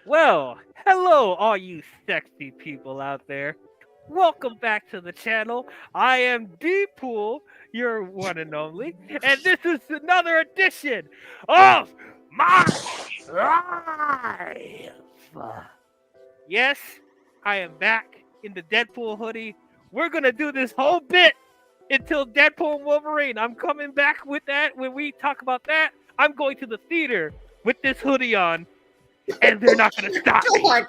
Well, hello, all you sexy people out there. Welcome back to the channel. I am Deadpool, your one and only, and this is another edition of my life. Yes, I am back in the Deadpool hoodie. We're gonna do this whole bit until Deadpool and Wolverine. I'm coming back with that when we talk about that. I'm going to the theater with this hoodie on, and they're not gonna stop me.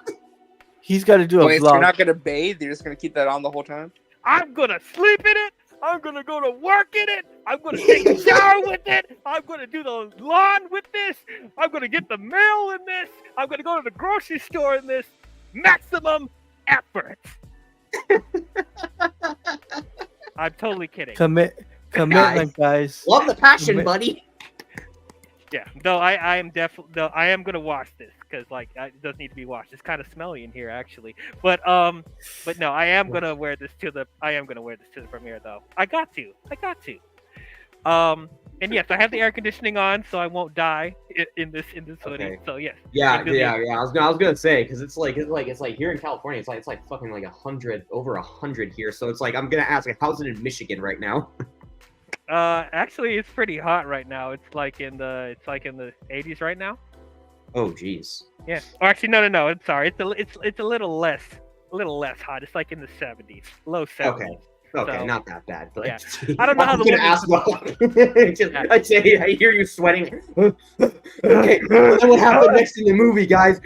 He's got to do a Wait, so vlog. you're not gonna bathe? You're just gonna keep that on the whole time? I'm gonna sleep in it. I'm gonna go to work in it. I'm gonna take a shower with it. I'm gonna do the lawn with this. I'm gonna get the mail in this. I'm gonna go to the grocery store in this. Maximum effort. I'm totally kidding. Commitment, guys. Love the passion, buddy. Yeah, though I am definitely I am gonna wash this because it does need to be washed. It's kind of smelly in here actually, but no, I am gonna wear this to the premiere though. I got to. And yes, I have the air conditioning on, so I won't die in this hoodie. Okay. So yes. Yeah. I was gonna say because it's like here in California, it's like fucking like 100 over 100 here. So it's like I'm gonna ask, how's it in Michigan right now? Actually, it's pretty hot right now. It's like in the 80s right now. Oh, jeez. Yeah. Or actually, no. I'm sorry. It's a little less hot. It's like in the 70s, low 70s. Okay, So, not that bad. But yeah. I don't know how I'm the gonna women- ask. I'd say I hear you sweating. Okay, what happened next in the movie, guys?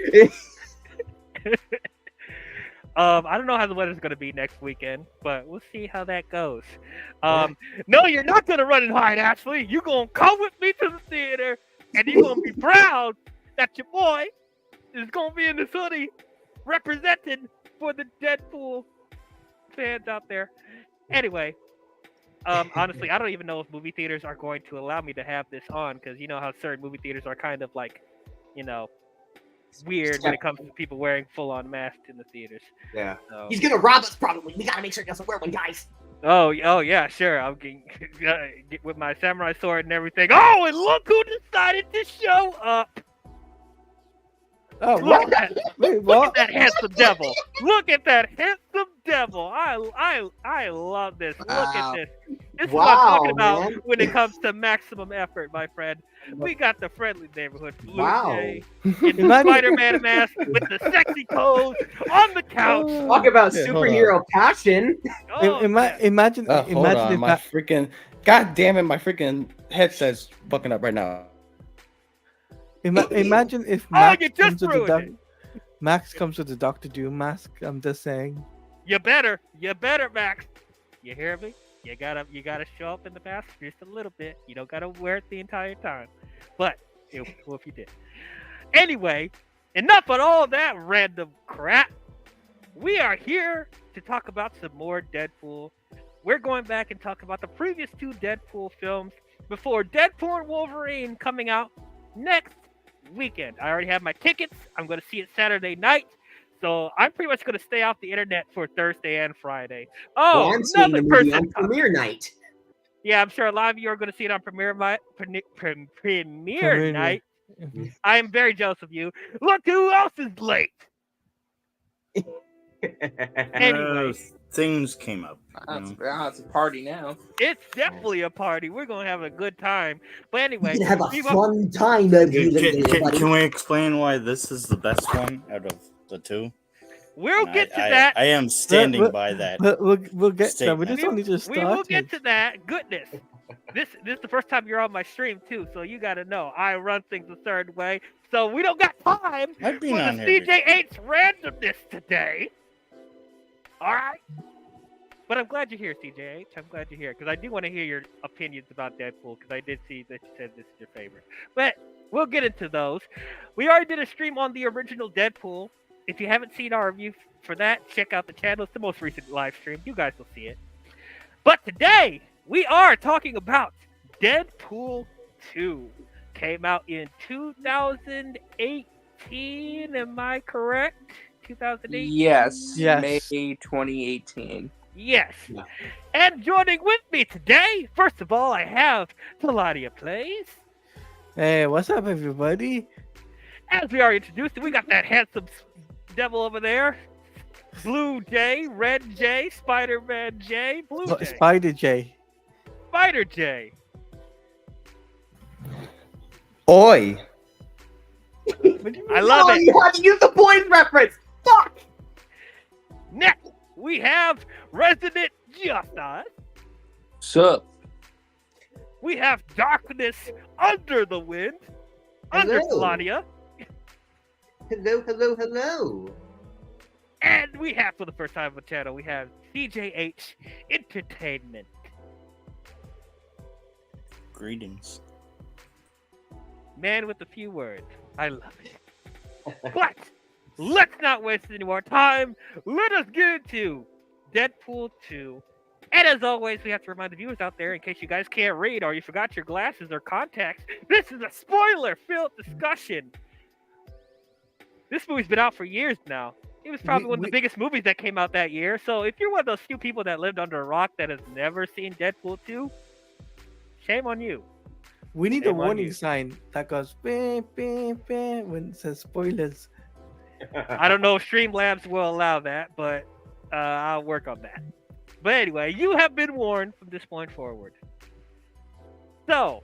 I don't know how the weather's gonna be next weekend, but we'll see how that goes. No, you're not gonna run and hide, Ashley. You're gonna come with me to the theater, and you're gonna be proud that your boy is gonna be in this hoodie, represented for the Deadpool fans out there. Anyway, honestly, I don't even know if movie theaters are going to allow me to have this on, because you know how certain movie theaters are kind of like, weird when it comes to people wearing full-on masks in the theaters. Yeah. So. He's gonna rob us, probably. We gotta make sure he doesn't wear one, guys. Oh yeah, sure. I'm get with my samurai sword and everything. Oh, and look who decided to show up! Oh, Look at that! Wait, Look what? at that handsome devil! Look at that handsome devil! I love this. Look at this. This is what I'm talking about man. when it comes to maximum effort, my friend. We got the friendly neighborhood Blue Wow. Jay in the Spider-Man mask with the sexy pose on the couch. Talk about Yeah, hold superhero passion. Oh, Imagine Hold on, if my freaking god damn it, my freaking headset's fucking up right now. imagine if Oh, Max you comes just with the ruined Max comes with the Doctor Doom mask. I'm just saying. You better, Max. You hear me? You gotta show up in the mask just a little bit. You don't gotta wear it the entire time. But if you did. Anyway, enough of all that random crap. We are here to talk about some more Deadpool. We're going back and talk about the previous two Deadpool films before Deadpool and Wolverine coming out next weekend. I already have my tickets. I'm going to see it Saturday night. So I'm pretty much going to stay off the internet for Thursday and Friday. Oh, Well, I'm seeing the another movie person. on premiere night. Yeah, I'm sure a lot of you are going to see it on premiere night. I am very jealous of you. Look who else is late. Anyway, things came up. It's a party now. it's definitely a party. We're gonna have a good time. But anyway, We can have a Viva- fun time, Can we explain why this is the best one out of the two? we'll And get to I that. I am standing But- by that. We'll get to that. We statement. just only just We will get started. to that. Goodness. This is the first time you're on my stream too, so you gotta know I run things a certain way. So we don't got time I've for been the on here. before. CJ8's randomness today. Alright? But I'm glad you're here, CJ8. I'm glad you're here, because I do want to hear your opinions about Deadpool, because I did see that you said this is your favorite. But we'll get into those. We already did a stream on the original Deadpool. If you haven't seen our review for that, check out the channel. It's the most recent live stream. You guys will see it. But today, we are talking about Deadpool 2. Came out in 2018, am I correct? 2018? Yes. Yes. May 2018. Yes. Yeah. And joining with me today, first of all, I have Teladia Plays. Hey, what's up, everybody? As we already introduced, we got that handsome devil over there. Blue Jay, Red Jay, Spider-Man Jay, Blue Jay, Spider J. Spider Jay. Oi. I love it. You had to use the boys reference. Fuck. Next, we have Resident Justice. Sup? We have Darkness Under the Wind. Under Hello. Teladia. Hello. And we have, for the first time on the channel, we have CJH Entertainment. Greetings. Man with a few words. I love it. But let's not waste any more time. Let us get into Deadpool 2. And as always, we have to remind the viewers out there, in case you guys can't read or you forgot your glasses or contacts, this is a spoiler-filled discussion. This movie's been out for years now. It was probably one of the biggest movies that came out that year. So if you're one of those few people that lived under a rock that has never seen Deadpool 2, shame on you. We need a Shame on warning you. sign that goes bam, bam, bam when it says spoilers. I don't know if Streamlabs will allow that, but I'll work on that. But anyway, you have been warned from this point forward. So,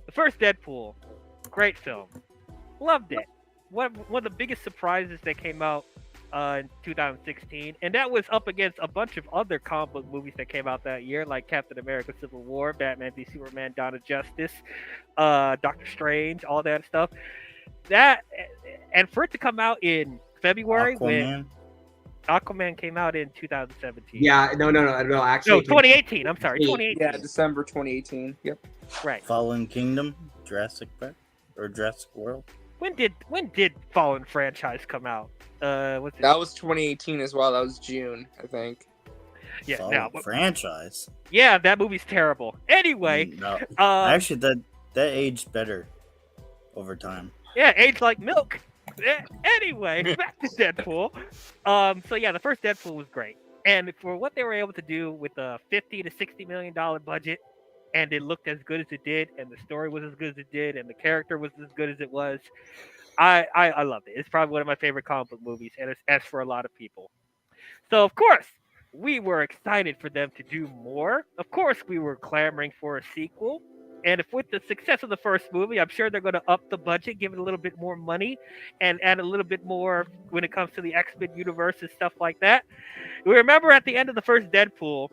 the first Deadpool, great film. Loved it. One of the biggest surprises that came out in 2016, and that was up against a bunch of other comic book movies that came out that year, like Captain America: Civil War, Batman v Superman: Dawn of Justice, Doctor Strange, all that stuff. That, and for it to come out in February when Aquaman came out in 2017. Yeah, no. Actually, No, 2018. I'm sorry, 2018. Yeah, December 2018. Yep. Right. Fallen Kingdom, Jurassic Park, or Jurassic World. When did Fallen franchise come out? What's it? That was 2018 as well. That was June, I think. Yeah, Fallen now, franchise. yeah, that movie's terrible. Anyway, No, actually, actually, that aged better over time. yeah, aged like milk. Anyway, back to Deadpool. So yeah, the first Deadpool was great, and for what they were able to do with a $50 to $60 million budget, and it looked as good as it did, and the story was as good as it did, and the character was as good as it was, I loved it. It's probably one of my favorite comic book movies, and it's as for a lot of people. So of course, we were excited for them to do more. Of course, we were clamoring for a sequel. And if with the success of the first movie, I'm sure they're going to up the budget, give it a little bit more money, and add a little bit more when it comes to the X-Men universe and stuff like that. We remember at the end of the first Deadpool,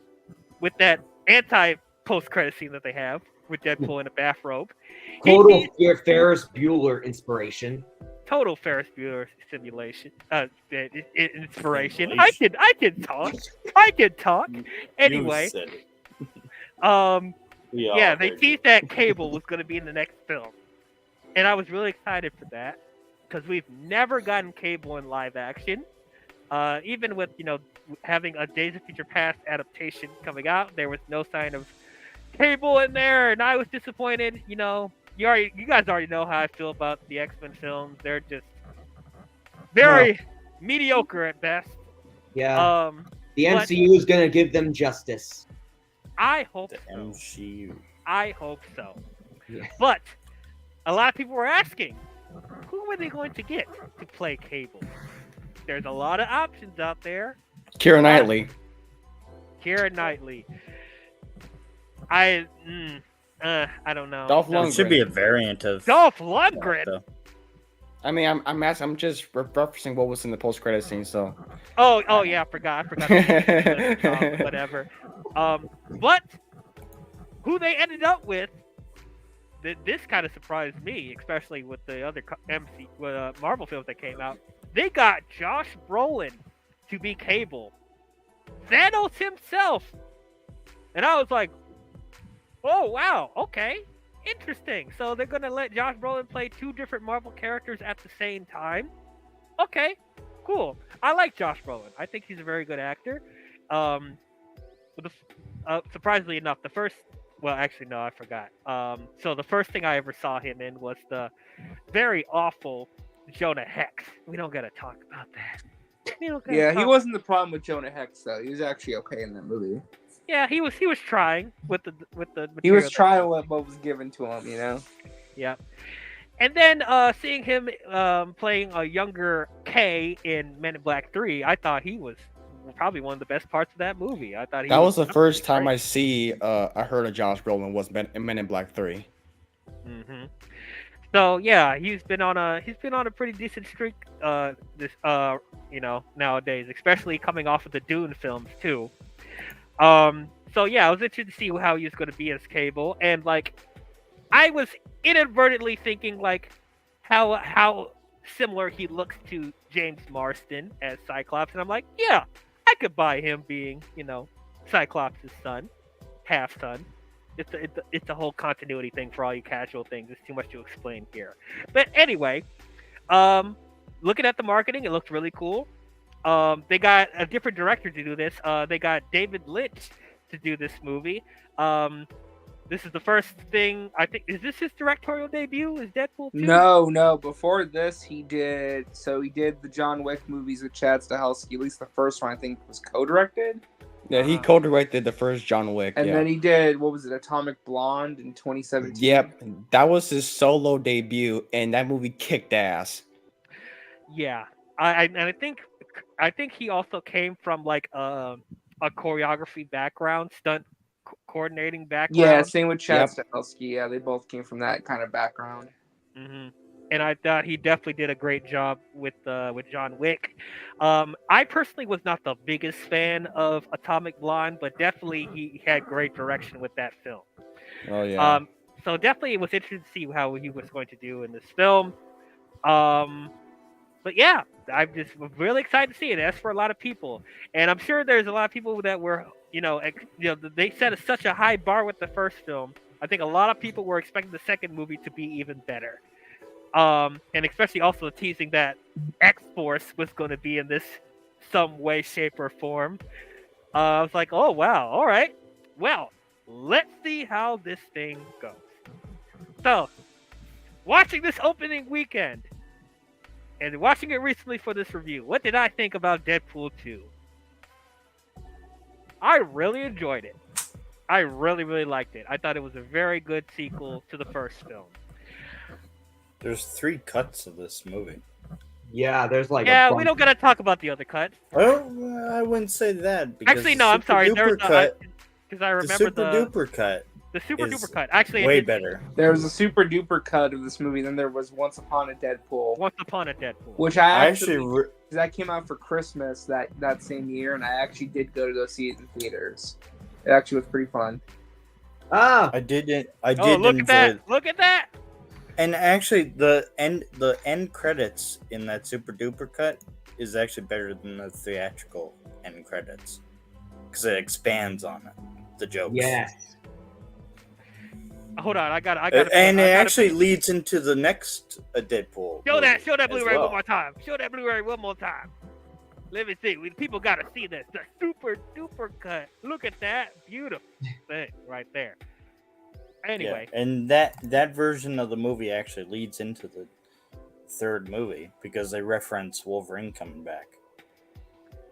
with that anti-post-credit scene that they have, with Deadpool in a bathrobe. Total Ferris Bueller inspiration. Total Ferris Bueller simulation. Inspiration. I can talk. I can talk. Anyway. You said it. Yeah, they teased that Cable was going to be in the next film. And I was really excited for that. Because we've never gotten Cable in live action. Even with, having a Days of Future Past adaptation coming out, there was no sign of Cable in there. And I was disappointed. You guys already know how I feel about the X-Men films. They're just very mediocre at best. Yeah. The MCU is going to give them justice. I hope The so. MCU. I hope so. Yeah. But a lot of people were asking, who were they going to get to play Cable? There's a lot of options out there. Keira Knightley. Keira Knightley. I don't know. Dolph No. It should be a variant of Dolph Lundgren. though. I mean, I'm just referencing what was in the post-credit scene. So. Oh yeah, I forgot. Whatever. But who they ended up with? This kind of surprised me, especially with the other Marvel films that came out. They got Josh Brolin to be Cable, Thanos himself, and I was like, "Oh wow, okay, interesting." So they're gonna let Josh Brolin play two different Marvel characters at the same time. Okay, cool. I like Josh Brolin. I think he's a very good actor. Surprisingly enough, the first. Well, actually, no, I forgot. So the first thing I ever saw him in was the very awful Jonah Hex. We don't gotta talk about that. Yeah, he wasn't the problem with Jonah Hex though. He was actually okay in that movie. Yeah, he was trying with the material. He was trying what was given to him, you know. Yeah. And then seeing him playing a younger K in Men in Black 3, I thought he was probably one of the best parts of that movie. I thought That was the first time great. I heard of Josh Brolin was Men in Black 3. Mm-hmm. So yeah, he's been on a pretty decent streak nowadays, especially coming off of the Dune films too. So yeah, I was interested to see how he was going to be as Cable, and like I was inadvertently thinking like how similar he looks to James Marsden as Cyclops, and I'm like, yeah, I could buy him being, Cyclops' son, half son. It's a whole continuity thing for all you casual things. It's too much to explain here. But anyway, looking at the marketing, it looked really cool. They got a different director to do this. They got David Lynch to do this movie. This is the first thing, I think. Is this his directorial debut? Is Deadpool 2? No. Before this, he did the John Wick movies with Chad Stahelski. At least the first one, I think, was co-directed. Yeah, he co-directed the first John Wick. And then he did, what was it, Atomic Blonde in 2017? Yep, that was his solo debut, and that movie kicked ass. Yeah, I think he also came from like a choreography background, stunt coordinating background. Yeah, same with Chad Stahelski. Yeah, they both came from that kind of background. Mm-hmm. And I thought he definitely did a great job with John Wick. I personally was not the biggest fan of Atomic Blonde, but definitely he had great direction with that film. Oh yeah. So definitely it was interesting to see how he was going to do in this film. But yeah, I'm just really excited to see it. That's for a lot of people, and I'm sure there's a lot of people that were, they set such a high bar with the first film. I think a lot of people were expecting the second movie to be even better. And especially also teasing that X-Force was going to be in this some way, shape, or form. I was like, oh wow, all right. Well, let's see how this thing goes. So, watching this opening weekend and watching it recently for this review, what did I think about Deadpool 2? I really enjoyed it. I really, really liked it. I thought it was a very good sequel to the first film. There's 3 cuts of this movie. Yeah, there's like we don't gotta talk about the other cuts. Well, I wouldn't say that. Because Actually, no, I'm sorry. There's cut. Because I remember The super duper cut. The super is duper cut. Actually, way better. There was a super duper cut of this movie. Then there was Once Upon a Deadpool. Once Upon a Deadpool. Which that came out for Christmas that same year, and I actually did go see it in theaters. It actually was pretty fun. I did. Look at that! Look at that! And actually, the end credits in that super duper cut is actually better than the theatrical end credits because it expands on it, the jokes. Yes. Hold on, I got. And it actually leads into the next Deadpool. Show that Blu-ray well. one more time. Show that Blu-ray one more time. Let me see. People gotta see this. The super duper cut. Look at that beautiful thing right there. Anyway, yeah, and that version of the movie actually leads into the third movie because they reference Wolverine coming back.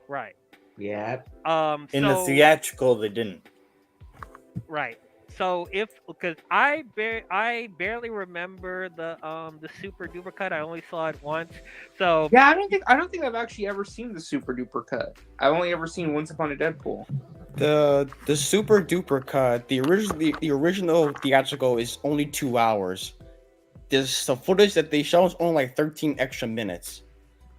Right. Yeah. In the theatrical, they didn't. Right. So because I barely remember the super duper cut. I only saw it once. So Yeah, I don't think I've actually ever seen the super duper cut. I've only ever seen Once Upon a Deadpool. The super duper cut, the original theatrical is only 2 hours. There's the footage that they show is only like 13 extra minutes.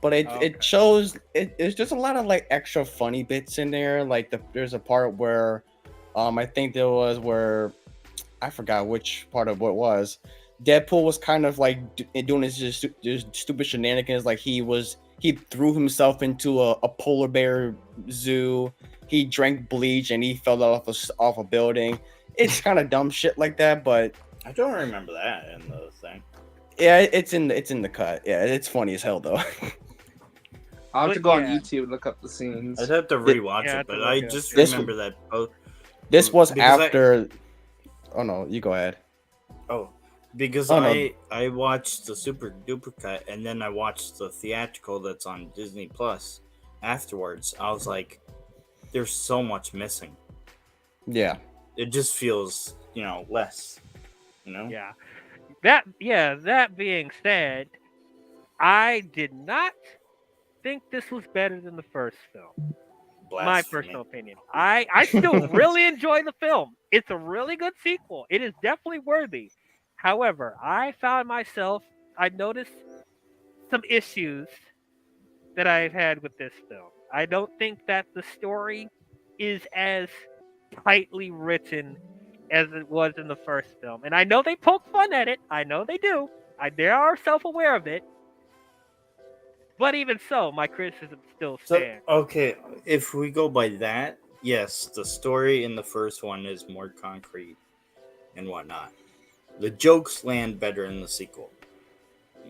But it shows it's just a lot of like extra funny bits in there. Like there's a part where I think there was where I forgot which part of what it was. Deadpool was kind of like doing his just stupid shenanigans. Like he threw himself into a polar bear zoo. He drank bleach and he fell off a building. It's kind of dumb shit like that, but I don't remember that in the thing. yeah, it's in the cut. Yeah, it's funny as hell though. I'll have But to go on yeah. YouTube and look up the scenes. I'd have to rewatch Yeah, I have it, but to I look at just it. This remember that. This was Because after. Oh no, you go ahead. Because Oh, no. I watched the super duper cut and then I watched the theatrical that's on Disney Plus afterwards. I was like, there's so much missing. Yeah. It just feels, less. yeah, that being said, I did not think this was better than the first film. My Blasphemy. personal opinion. I still really enjoy the film. It's a really good sequel. It is definitely worthy. However, I noticed some issues that I've had with this film. I don't think that the story is as tightly written as it was in the first film. And I know they poke fun at it. I know they do. They are self-aware of it. But even so, my criticism still So, stands. okay, if we go by that, yes, the story in the first one is more concrete and whatnot. The jokes land better in the sequel,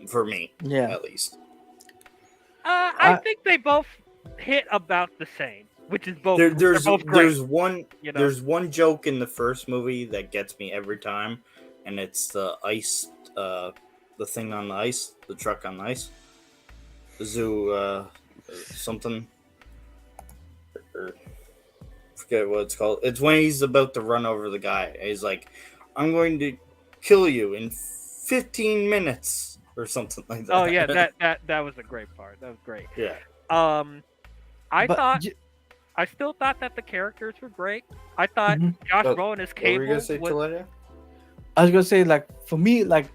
for me, Yeah. at least. I think they both hit about the same, which is both. There, they're there's both great. there's one you know? there's one joke in the first movie that gets me every time, and it's the ice, the thing on the ice, the truck on the ice, the zoo, something. Or forget what it's called. It's when he's about to run over the guy. He's like, "I'm going to kill you in 15 minutes." Or something like that. Oh yeah, that was a great part. That was great. Yeah. I still thought that the characters were great. I thought Mhm. Josh Oh, Brolin as What were you Cable gonna say, was, Toledo? I was gonna say, like, for me, like,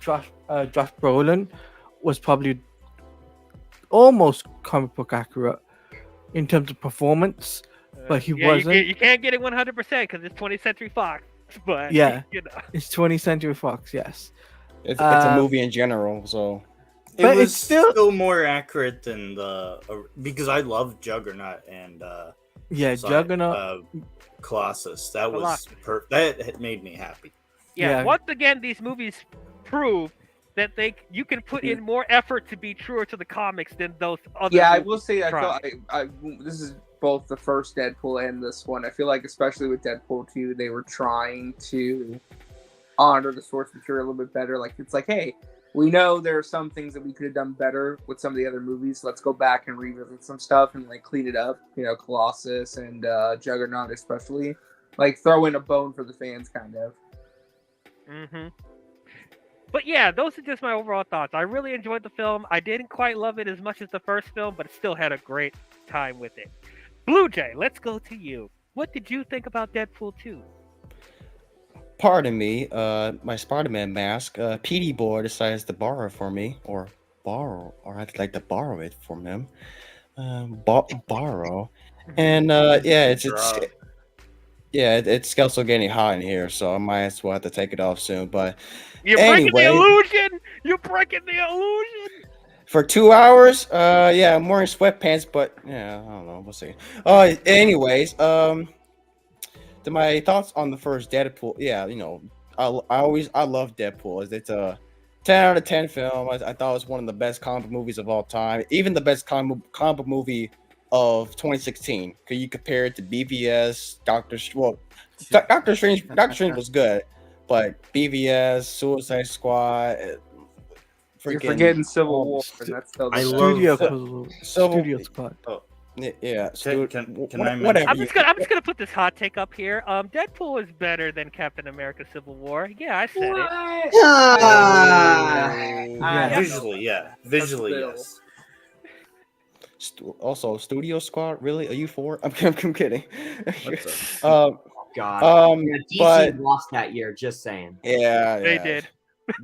Josh Brolin was probably almost comic book accurate in terms of performance, but he wasn't. You can't get it 100% because it's 20th Century Fox. But Yeah. you know. It's 20th Century Fox, yes. It's a movie in general, so It But was it's still- more accurate than because I love Juggernaut and Yeah, Juggernaut. Colossus. That was Colossus. that made me happy. Yeah. Once again, these movies prove that you can put in more effort to be truer to the comics than those other. Yeah, I movies will say I try. felt this is both the first Deadpool and this one. I feel like especially with Deadpool 2, they were trying to honor the source material a little bit better. Like it's like, hey, we know there are some things that we could have done better with some of the other movies. Let's go back and revisit some stuff and like clean it up. Colossus and Juggernaut especially. Like throw in a bone for the fans, kind of. Mm-hmm. But yeah, those are just my overall thoughts. I really enjoyed the film. I didn't quite love it as much as the first film, but still had a great time with it. Blue Jay, let's go to you. What did you think about Deadpool 2? pardon me, my Spider-Man mask, PD boy decides to borrow it for me, or I'd like to borrow it from him. Borrow, and yeah, it's also getting hot in here, so I might as well have to take it off soon. But You're breaking anyway, the illusion. You're breaking the illusion. for 2 hours, yeah, I'm wearing sweatpants, but yeah, I don't know, we'll see. Anyways, to my thoughts on the first Deadpool, yeah, I love Deadpool. It's a 10 out of 10 film. I thought it was one of the best comic book movies of all time, even the best comic book movie of 2016. Could you compare it to BVS, Doctor Strange? Doctor Strange was good, but BVS, Suicide Squad. You're forgetting Civil War. And that's I the love Studio Squad. No, Yeah, can I whatever. I'm You, just gonna put this hot take up here. Deadpool is better than Captain America: Civil War. Yeah, I said it. Ah! Yeah. Visually, yeah. Visually, Bill. yes. Also, Studio Squad. Really? Are you for? I'm kidding. What's God. Yeah, DC but lost that year. Just saying. yeah, They yeah. did.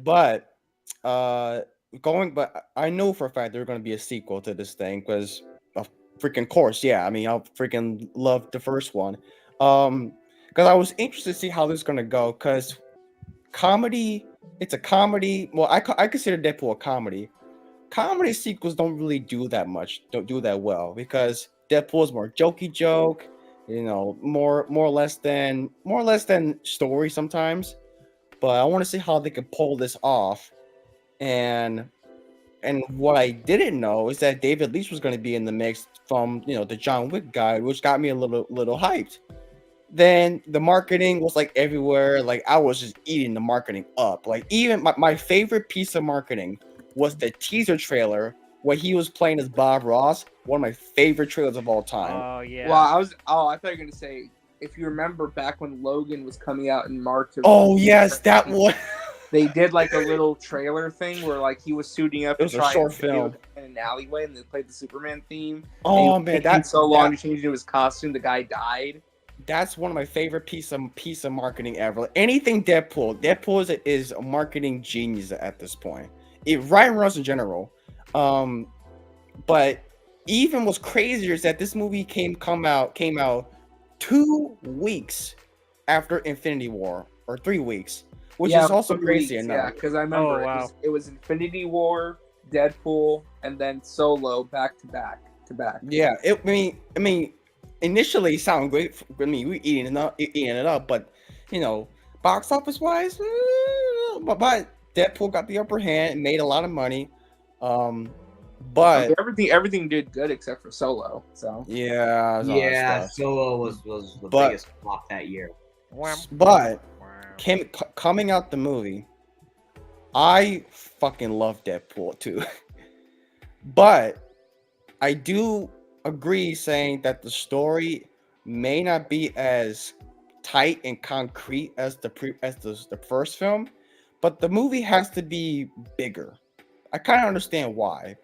But but I know for a fact there's gonna be a sequel to this thing because of freaking course, yeah. I mean, I freaking love the first one. Because I was interested to see how this is gonna go. Because comedy, it's a comedy. Well, I consider Deadpool a comedy. Comedy sequels don't really do that much, don't do that well because Deadpool is more jokey joke, more or less than story sometimes. But I want to see how they can pull this off. And what I didn't know is that David Leitch was going to be in the mix from the John Wick guy, which got me a little hyped. Then the marketing was like everywhere. Like I was just eating the marketing up. Like even my favorite piece of marketing was the teaser trailer where he was playing as Bob Ross. One of my favorite trailers of all time. Oh yeah. Well, I thought you were gonna say, if you remember back when Logan was coming out in March of Oh yes, that one. they did like a little trailer thing where like he was suiting up It was and a trying short to deal film. in an alleyway, and they played the Superman theme. Oh and man, it took that's so long to change into his costume. The guy died. That's one of my favorite piece of marketing ever. Anything Deadpool. Deadpool is a marketing genius at this point. Ryan Reynolds in general. But even what's crazier is that this movie came out 2 weeks after Infinity War, or 3 weeks, which is also 3 crazy weeks, enough. Yeah, because I remember Oh, wow. it was Infinity War, Deadpool, and then Solo back to back. Yeah, I mean, initially it sounded great. I mean, we eating it up, but box office wise, but Deadpool got the upper hand and made a lot of money. But everything did good except for Solo. So yeah, there's a lot of Yeah, stuff. Solo was the But- biggest flop that year. But coming out the movie, I fucking love Deadpool too. But I do agree saying that the story may not be as tight and concrete as the first film, but the movie has to be bigger. I kind of understand why,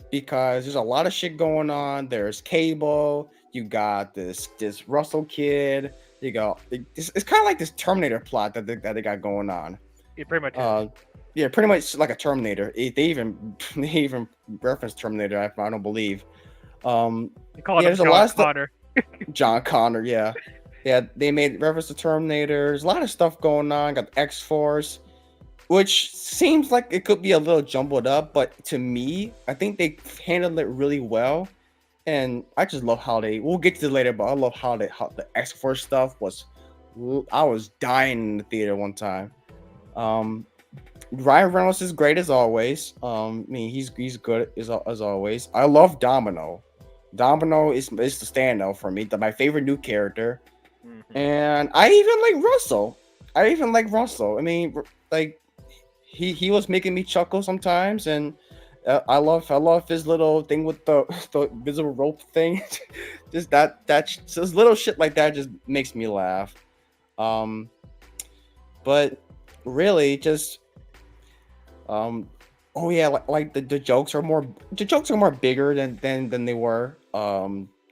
because there's a lot of shit going on. There's Cable, you got this Russell kid, you got it's kind of like this Terminator plot that they got going on. It pretty much is. Yeah, pretty much like a Terminator. They even reference Terminator. I don't believe. They call yeah, him there's a John lot of stuff. Connor. John Connor, yeah. They made reference to Terminator. There's a lot of stuff going on. Got X-Force, which seems like it could be a little jumbled up, but to me, I think they handled it really well. And I just love how we'll get to it later, but I love how the X-Force stuff was. I was dying in the theater one time. Ryan Reynolds is great as always. I mean, he's good as always. I love Domino. Domino is the standout for me. My favorite new character. Mhm. And I even like Russell. I mean, like he was making me chuckle sometimes, and I love his little thing with the visible rope thing. Just just little shit like that just makes me laugh. But really, just oh yeah, like the jokes are more bigger than they were.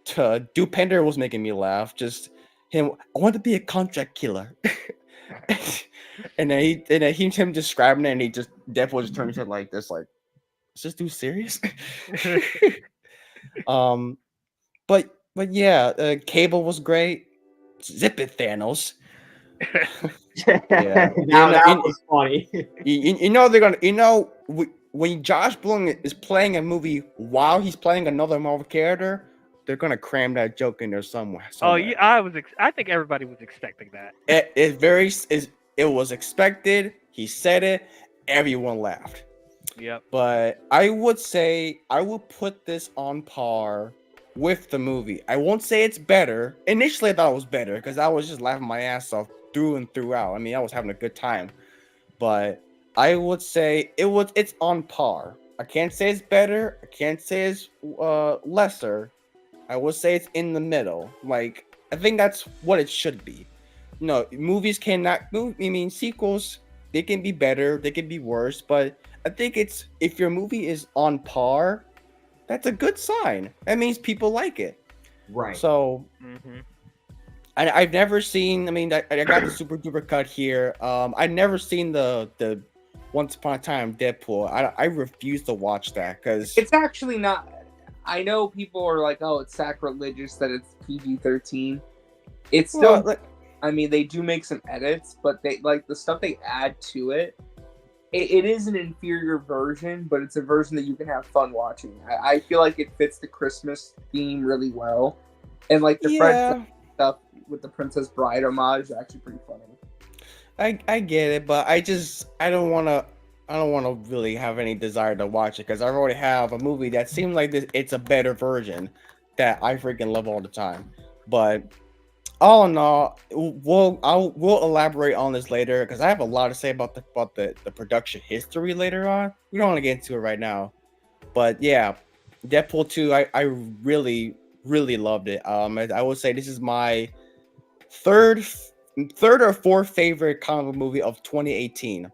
Dupender was making me laugh. Just him, I want to be a contract killer. and then him describing it, and Deadpool just turned his head like this, like, is this dude serious? But yeah, Cable was great. Zip it, Thanos. Yeah. that was funny. They're gonna when Josh Brolin is playing a movie while he's playing another Marvel character, they're gonna cram that joke in there somewhere. Oh, yeah, I think everybody was expecting that. It was expected. He said it. Everyone laughed. Yep. But I would say I would put this on par with the movie. I won't say it's better. Initially, I thought it was better because I was just laughing my ass off through and throughout. I mean, I was having a good time. But I would say it's on par. I can't say it's better. I can't say it's lesser. I would say it's in the middle. Like, I think that's what it should be. No, movies cannot. I mean, sequels, they can be better, they can be worse, but I think it's if your movie is on par, that's a good sign. That means people like it. Right. So Mm-hmm. I've never seen. I mean, I got the super duper cut here. I've never seen the Once Upon a Time Deadpool. I refuse to watch that because It's actually not. I know people are like, "Oh, it's sacrilegious that it's PG-13." It's still. I mean, they do make some edits, but they like the stuff they add to it. It is an inferior version, but it's a version that you can have fun watching. I feel like it fits the Christmas theme really well, and like the Fred stuff with the Princess Bride homage is actually pretty funny. I get it, but I don't want to really have any desire to watch it because I already have a movie that seems like it's a better version that I freaking love all the time. But all in all, we'll elaborate on this later because I have a lot to say about the production history later on. We don't want to get into it right now, but yeah, Deadpool 2, I really loved it. I would say this is my third or fourth favorite comic book movie of 2018.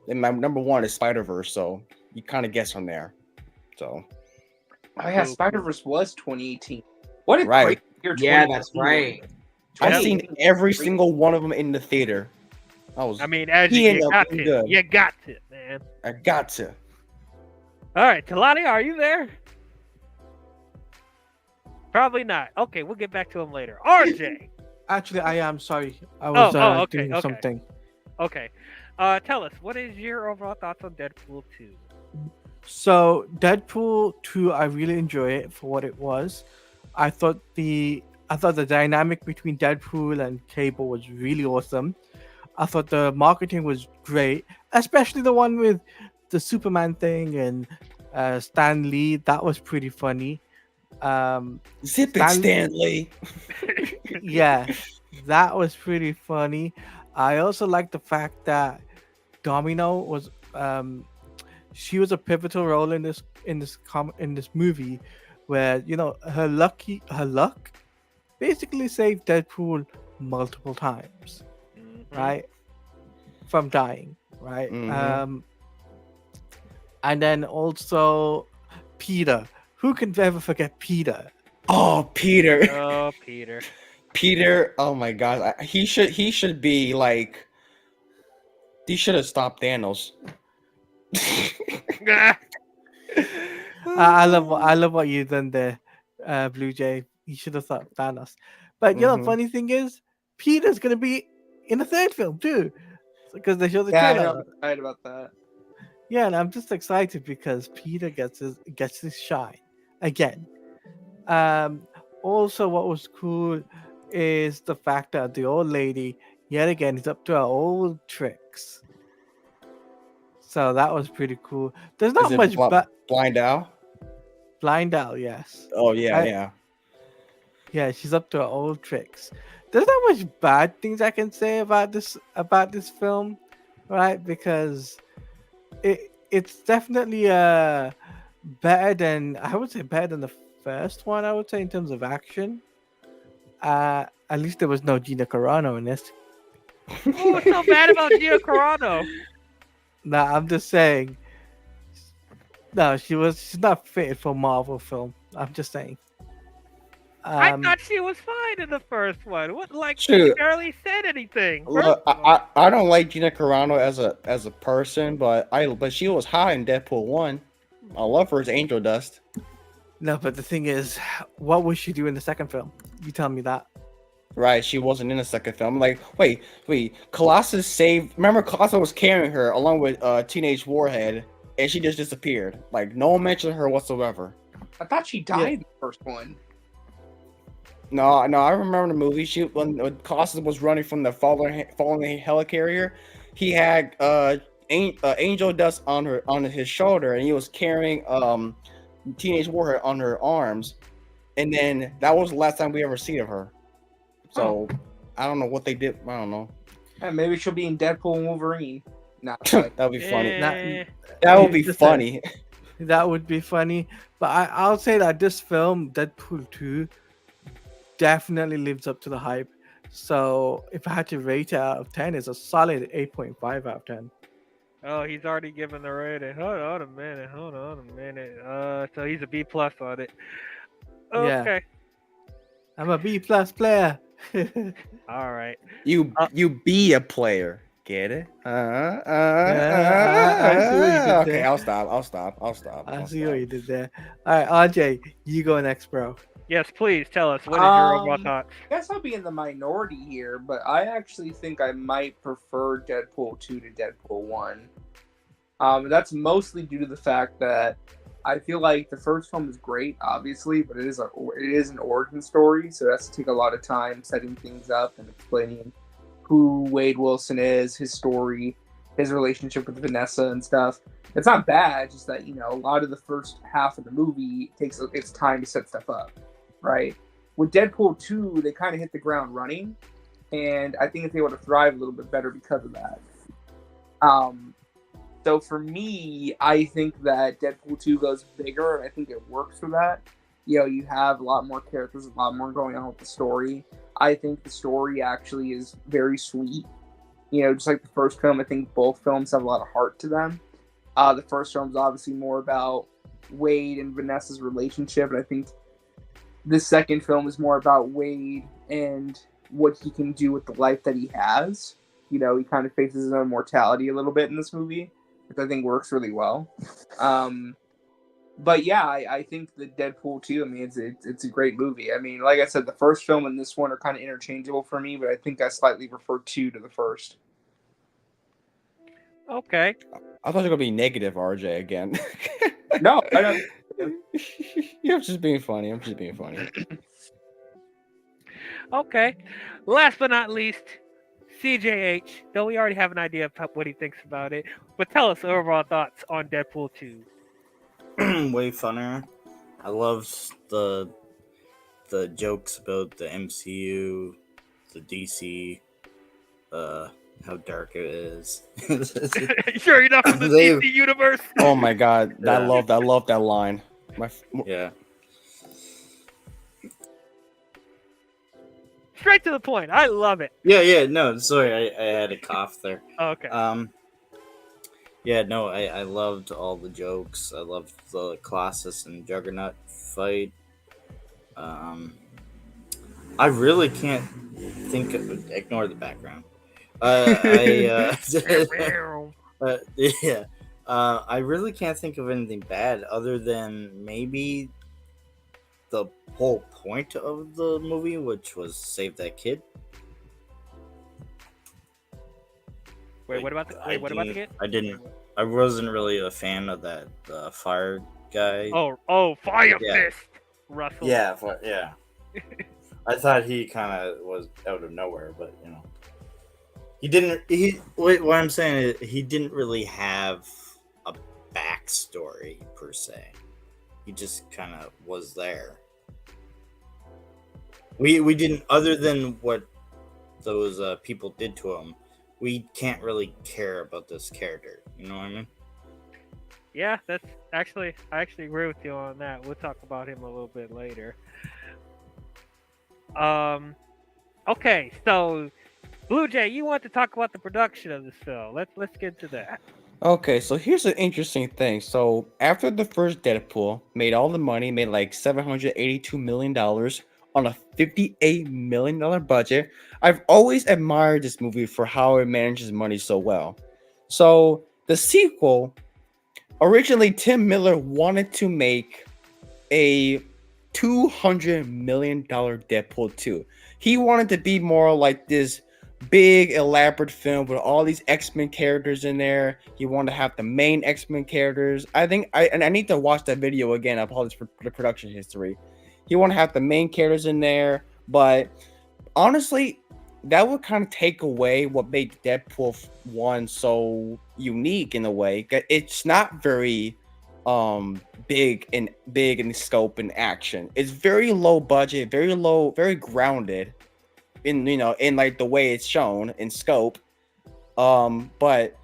And my number one is Spider-Verse, so you kind of guess from there. So, Oh yeah, Spider-Verse was 2018. What a Right. great year! Yeah, that's 2018 right. was. I've seen 2018 every was great. single one of them in the theater. I mean, as He you ended up got being to, good. you got to, man. I got to. All right, Talani, are you there? Probably not. Okay, we'll get back to him later. RJ. Actually, I am sorry. I was okay, doing okay. something. Okay. Tell us, what is your overall thoughts on Deadpool 2? So Deadpool 2, I really enjoy it for what it was. I thought the dynamic between Deadpool and Cable was really awesome. I thought the marketing was great, especially the one with the Superman thing and Stan Lee. That was pretty funny. Zip it, Stanley. Yeah, that was pretty funny. I also like the fact that Domino was she was a pivotal role in this movie, where her luck basically saved Deadpool multiple times, right, from dying, right. Mhm. And then also Peter. Who can ever forget Peter? Oh, Peter. Oh, Peter. Peter. Oh my God. He should be like. He should have stopped Thanos. I love what you done there, Blue Jay. You should have thought Thanos. But the funny thing is, Peter's gonna be in the third film too, because they show the Yeah, I trailer. know. I'm excited about that. Yeah, and I'm just excited because Peter gets his shine again. Also, what was cool is the fact that the old lady yet again is up to her old tricks. So that was pretty cool. There's not Is it much Blind Owl? Blind Owl, yes. Oh yeah. Yeah, she's up to her old tricks. There's not much bad things I can say about this film, right? Because it's definitely better than the first one. I would say in terms of action. At least there was no Gina Carano in this. What's so bad about Gina Carano? Nah, I'm just saying. No, she's not fitted for Marvel film. I'm just saying. I thought she was fine in the first one. What, like, she Shoot. barely said anything. Look, I don't like Gina Carano as a person, but she was hot in Deadpool 1. I love her as Angel Dust. No, but the thing is, what would she do in the second film? You tell me that. Right, she wasn't in the second film. Like, wait, Colossus saved. Remember, Colossus was carrying her along with Teenage Warhead, and she just disappeared. Like, no one mentioned her whatsoever. I thought she died in the first one. No, I remember the movie. When Colossus was running from the falling helicarrier, he had Angel Dust on his shoulder, and he was carrying Teenage Warhead on her arms, and then that was the last time we ever seen of her. So I don't know what they did. I don't know. Yeah, maybe she'll be in Deadpool and Wolverine. Nah, That'd be funny. Eh. That would be funny. That would be funny. But I'll say that this film, Deadpool 2, definitely lives up to the hype. So if I had to rate it out of 10, it's a solid 8.5 out of 10. Oh, he's already given the rating. Hold on a minute. Hold on a minute. So he's a B plus on it. Yeah. Okay. I'm a B plus player. All right. You be a player. Get it? I see what you did Okay, there. I'll stop. I see what you did there. All right, RJ, you go next, bro. Yes, please tell us. What is your overall Um, thoughts? I guess I'll be in the minority here, but I actually think I might prefer Deadpool 2 to Deadpool 1. That's mostly due to the fact that I feel like the first film is great, obviously, but it is an origin story, so it has to take a lot of time setting things up and explaining who Wade Wilson is, his story, his relationship with Vanessa and stuff. It's not bad, just that, a lot of the first half of the movie takes its time to set stuff up, right? With Deadpool 2, they kind of hit the ground running, and I think it's able to thrive a little bit better because of that. So for me, I think that Deadpool 2 goes bigger, and I think it works for that. You have a lot more characters, a lot more going on with the story. I think the story actually is very sweet. Just like the first film, I think both films have a lot of heart to them. The first film is obviously more about Wade and Vanessa's relationship, and I think the second film is more about Wade and what he can do with the life that he has. He kind of faces his own mortality a little bit in this movie, which I think works really well. But yeah, I think the Deadpool 2, I mean, it's a great movie. I mean, like I said, the first film and this one are kind of interchangeable for me, but I think I slightly prefer 2 to the first. Okay. I thought you were gonna be negative, RJ, again. No, I don't. You're just being funny. Okay. Last but not least, CJH. Though we already have an idea of what he thinks about it, but tell us overall thoughts on Deadpool 2. Way funner. I loved the jokes about the MCU, the DC, how dark it is. Sure, you're not from the They've- DC universe. Oh my god, Yeah. I love that line. Yeah. Straight to the point. I love it. Yeah, no, sorry, I had a cough there. Okay. Yeah, no, I loved all the jokes. I loved the Colossus and Juggernaut fight. I really can't ignore the background. I really can't think of anything bad other than maybe the whole point of the movie, which was save that kid. Wait, what about the kid? I wasn't really a fan of that fire guy. Oh, Fire Yeah. Fist, Russell. Yeah. I thought he kind of was out of nowhere, but he didn't. What I'm saying is he didn't really have a backstory per se. He just kind of was there. We didn't, other than what those people did to him. We can't really care about this character. You know what I mean? Yeah, I actually agree with you on that. We'll talk about him a little bit later. Okay, so Blue Jay, you want to talk about the production of this film? Let's get to that. Okay, so here's an interesting thing. So after the first Deadpool made all the money, made like $782 million on a $58 million budget, I've always admired this movie for how it manages money so well. So the sequel, originally Tim Miller wanted to make a $200 million Deadpool 2. He wanted to be more like this big elaborate film with all these X-Men characters in there. He wanted to have the main X-Men characters. I need to watch that video again. I apologize for the production history. He wanted to have the main characters in there, but honestly, that would kind of take away what made Deadpool 1 so unique in a way. It's not very big in scope and action. It's very low budget, very low, very grounded in like the way it's shown in scope. But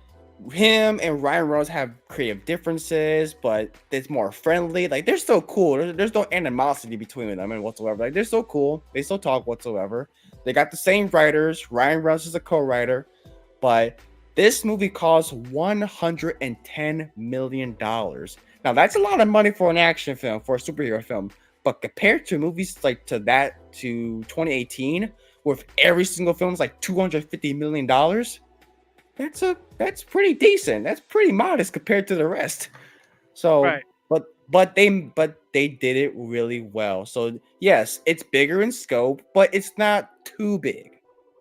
him and Ryan Reynolds have creative differences, but it's more friendly. Like they're still cool. There's no animosity between them and whatsoever. Like they're still cool. They still talk whatsoever. They got the same writers. Ryan Reynolds is a co-writer, but this movie cost $110 million. Now that's a lot of money for an action film, for a superhero film. But compared to movies like to 2018, with every single film is like $250 million, that's pretty decent. That's pretty modest compared to the rest. So, Right. but they did it really well. So yes, it's bigger in scope, but it's not too big.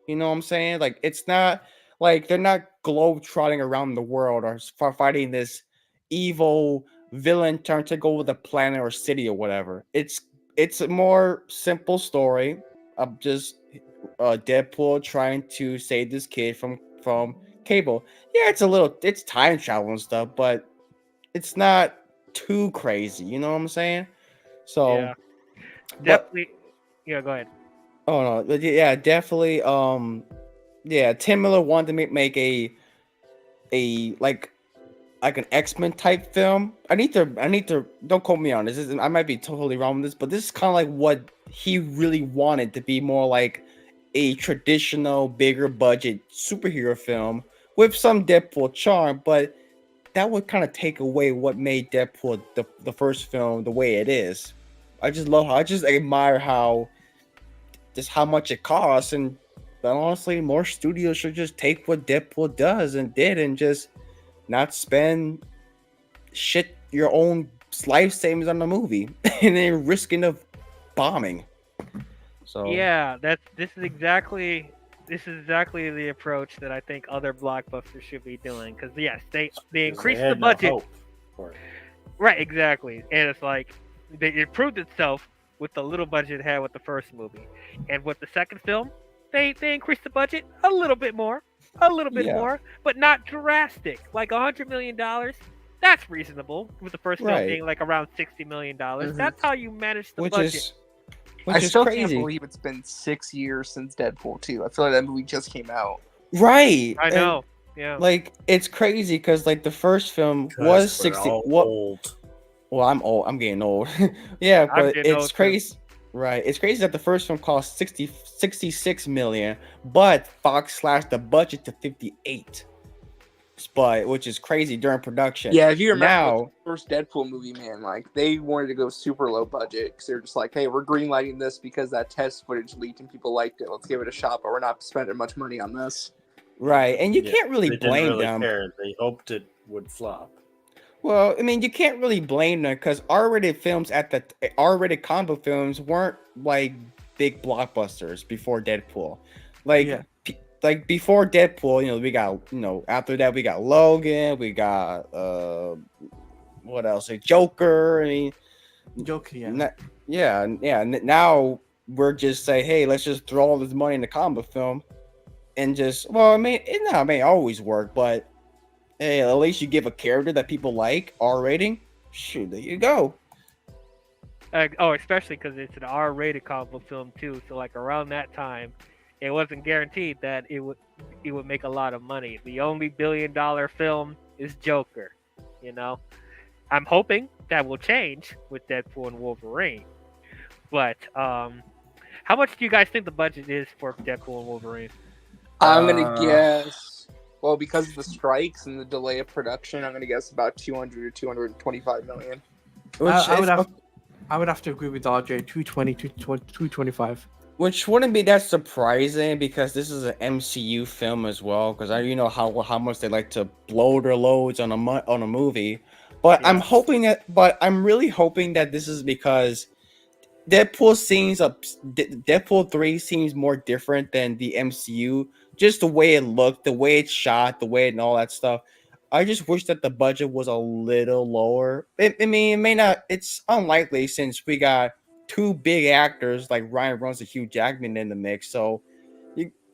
You know what I'm saying? Like it's not like they're not globe trotting around the world or fighting this evil villain trying to go with a planet or city or whatever. It's a more simple story of just Deadpool trying to save this kid from Cable. Yeah, it's time travel and stuff, but it's not too crazy. You know what I'm saying? So, Yeah. but Definitely. Yeah, go ahead. oh no, but yeah, definitely. Yeah, Tim Miller wanted to make a like an X-Men type film. I need to don't quote me on this. I might be totally wrong with this, but this is kind of like what he really wanted to be, more like a traditional bigger budget superhero film with some Deadpool charm, but that would kind of take away what made Deadpool the first film the way it is. I just admire how much it costs, and but honestly, more studios should just take what Deadpool does and did and just not spend shit your own life savings on the movie and then risking of bombing. So Yeah, this is exactly the approach that I think other blockbusters should be doing. Because yes, they 'Cause increased had the no budget. hope for it. Right, exactly. And it's like it proved itself with the little budget it had with the first movie. And with the second film, they increased the budget a little bit yeah, more, but not drastic. Like $100 million, that's reasonable. With the first film right. being like around $60 million. Mhm. That's how you manage the Which budget. is I which is still can't crazy. believe it's been 6 years since Deadpool 2. I feel like that movie just came out. Right. I And know. Yeah. like it's crazy because like the first film was Because we're 60. all What? old. Well, I'm old. I'm getting old. Yeah, I'm but getting it's old, too. crazy. Right. It's crazy that the first film cost 66 million, but Fox slashed the budget to 58. But which is crazy during production. Yeah, if you remember Now, the first Deadpool movie, man, like they wanted to go super low budget because they're just like, hey, we're greenlighting this because that test footage leaked and people liked it. Let's give it a shot, but we're not spending much money on this. right, and you Yeah, can't really they didn't blame really them. care. They hoped it would flop. Well, I mean, you can't really blame them because R-rated films R-rated combo films weren't like big blockbusters before Deadpool. Like, Yeah. like before Deadpool, we got after that we got Logan, we got what else? Like Joker. I mean, Joker, yeah. Now we're just say, hey, let's just throw all this money in the combo film, and just I mean, it may always work, but hey, at least you give a character that people like, R rating. Shoot, there you go. Especially because it's an R-rated comic book film too. So like around that time, it wasn't guaranteed that it would make a lot of money. The only billion-dollar film is Joker. I'm hoping that will change with Deadpool and Wolverine. But how much do you guys think the budget is for Deadpool and Wolverine? I'm gonna Uh, guess. Well, because of the strikes and the delay of production, I'm gonna guess about 200 to 225 million. I would have to agree with RJ. 220 to 225. Which wouldn't be that surprising because this is an MCU film as well. Because how much they like to blow their loads on a movie. But I'm really hoping that this is because Deadpool 3 seems more different than the MCU. Just the way it looked, the way it's shot, the way and all that stuff. I just wish that the budget was a little lower. I mean, it may not. It's unlikely since we got two big actors like Ryan Reynolds and Hugh Jackman in the mix. So,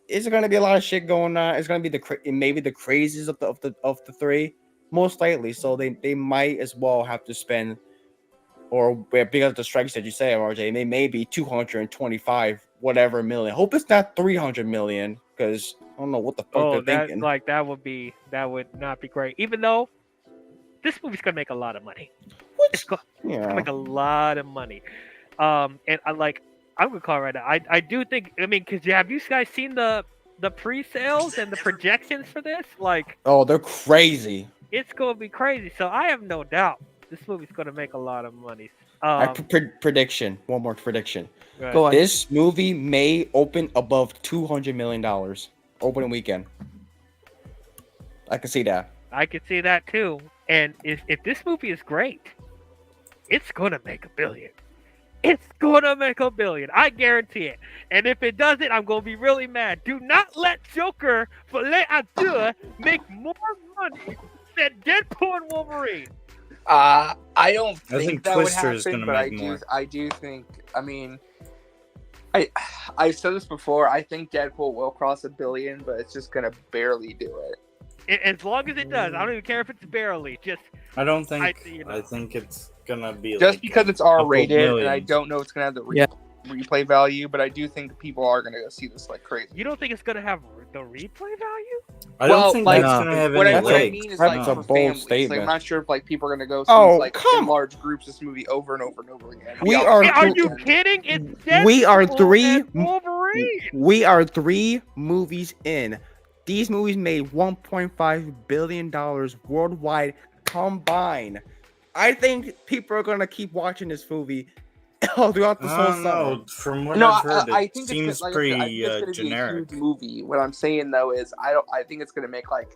it's going to be a lot of shit going on. It's going to be maybe the craziest of the three, most likely. So they might as well have to spend, or because of the strikes that you say, RJ, maybe 225 whatever million. Hope it's not 300 million. because I don't know what the fuck Oh, they're that thinking. like that would not be great. Even though this movie's gonna make a lot of money. It's What? gonna Yeah. make a lot of money. And I'm gonna call it right now. I do think. I mean, cause have you guys seen the pre-sales and the projections for this? Like, Oh, they're crazy. it's gonna be crazy. So I have no doubt this movie's gonna make a lot of money. Prediction. One more prediction. Right. Go on. This movie may open above $200 million opening weekend. I can see that. I can see that too. And if this movie is great, it's gonna make $1 billion. It's gonna make $1 billion. I guarantee it. And if it doesn't, I'm gonna be really mad. Do not let Joker Filet à Deux make more money than Deadpool and Wolverine. I don't think, think that would Twister is happen, gonna but make more. I do think. I mean, I've said this before. I think Deadpool will cross $1 billion, but it's just gonna barely do it. As long as it does, I don't even care if it's barely. Just I don't think. you know. I think it's gonna be Just like because it's couple R-rated, and I millions. don't know it's gonna have the Yeah. replay value, but I do think people are gonna go see this like crazy. you don't think it's gonna have the replay value? I Well, don't think like, that's gonna have What any I legs. mean is That's like a for bold families. Like, statement. I'm not sure if like people are gonna go see Oh, like come in large groups this movie over and over and over again. We Yeah, are Hey, are two- you kidding? It's Deadpool We are three and Wolverine. We are 3 movies in. These movies made $1.5 billion worldwide combined. I think people are gonna keep watching this movie throughout this I whole don't know. summer. From what No, I've heard, I it think seems it's, like I pretty said, I think it's gonna generic. be a huge movie. What I'm saying though is I think it's gonna make like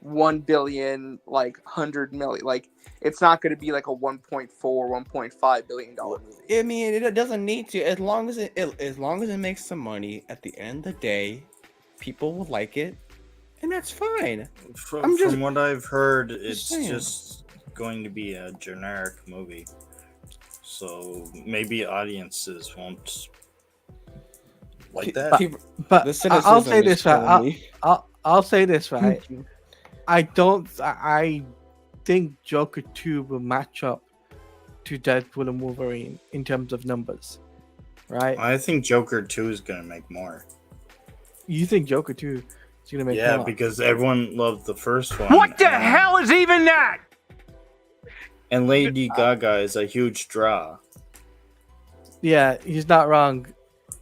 1 billion, like 100 million. Like it's not gonna be like a 1.4, 1.5 billion dollar movie. I mean, it doesn't need to. As long as it makes some money, at the end of the day, people will like it, and that's fine. I'm just- From what I've heard, it's saying. just going to be a generic movie. So maybe audiences won't like that. People- But the I'll cynicism say is this right. killing me. I'll say this right. I think Joker 2 will match up to Deadpool and Wolverine in terms of numbers, right? I think Joker 2 is gonna make more. You think Joker 2 is gonna make Yeah, more? because everyone loved the first one. is even that? And Lady Gaga is a huge draw. Yeah, he's not wrong.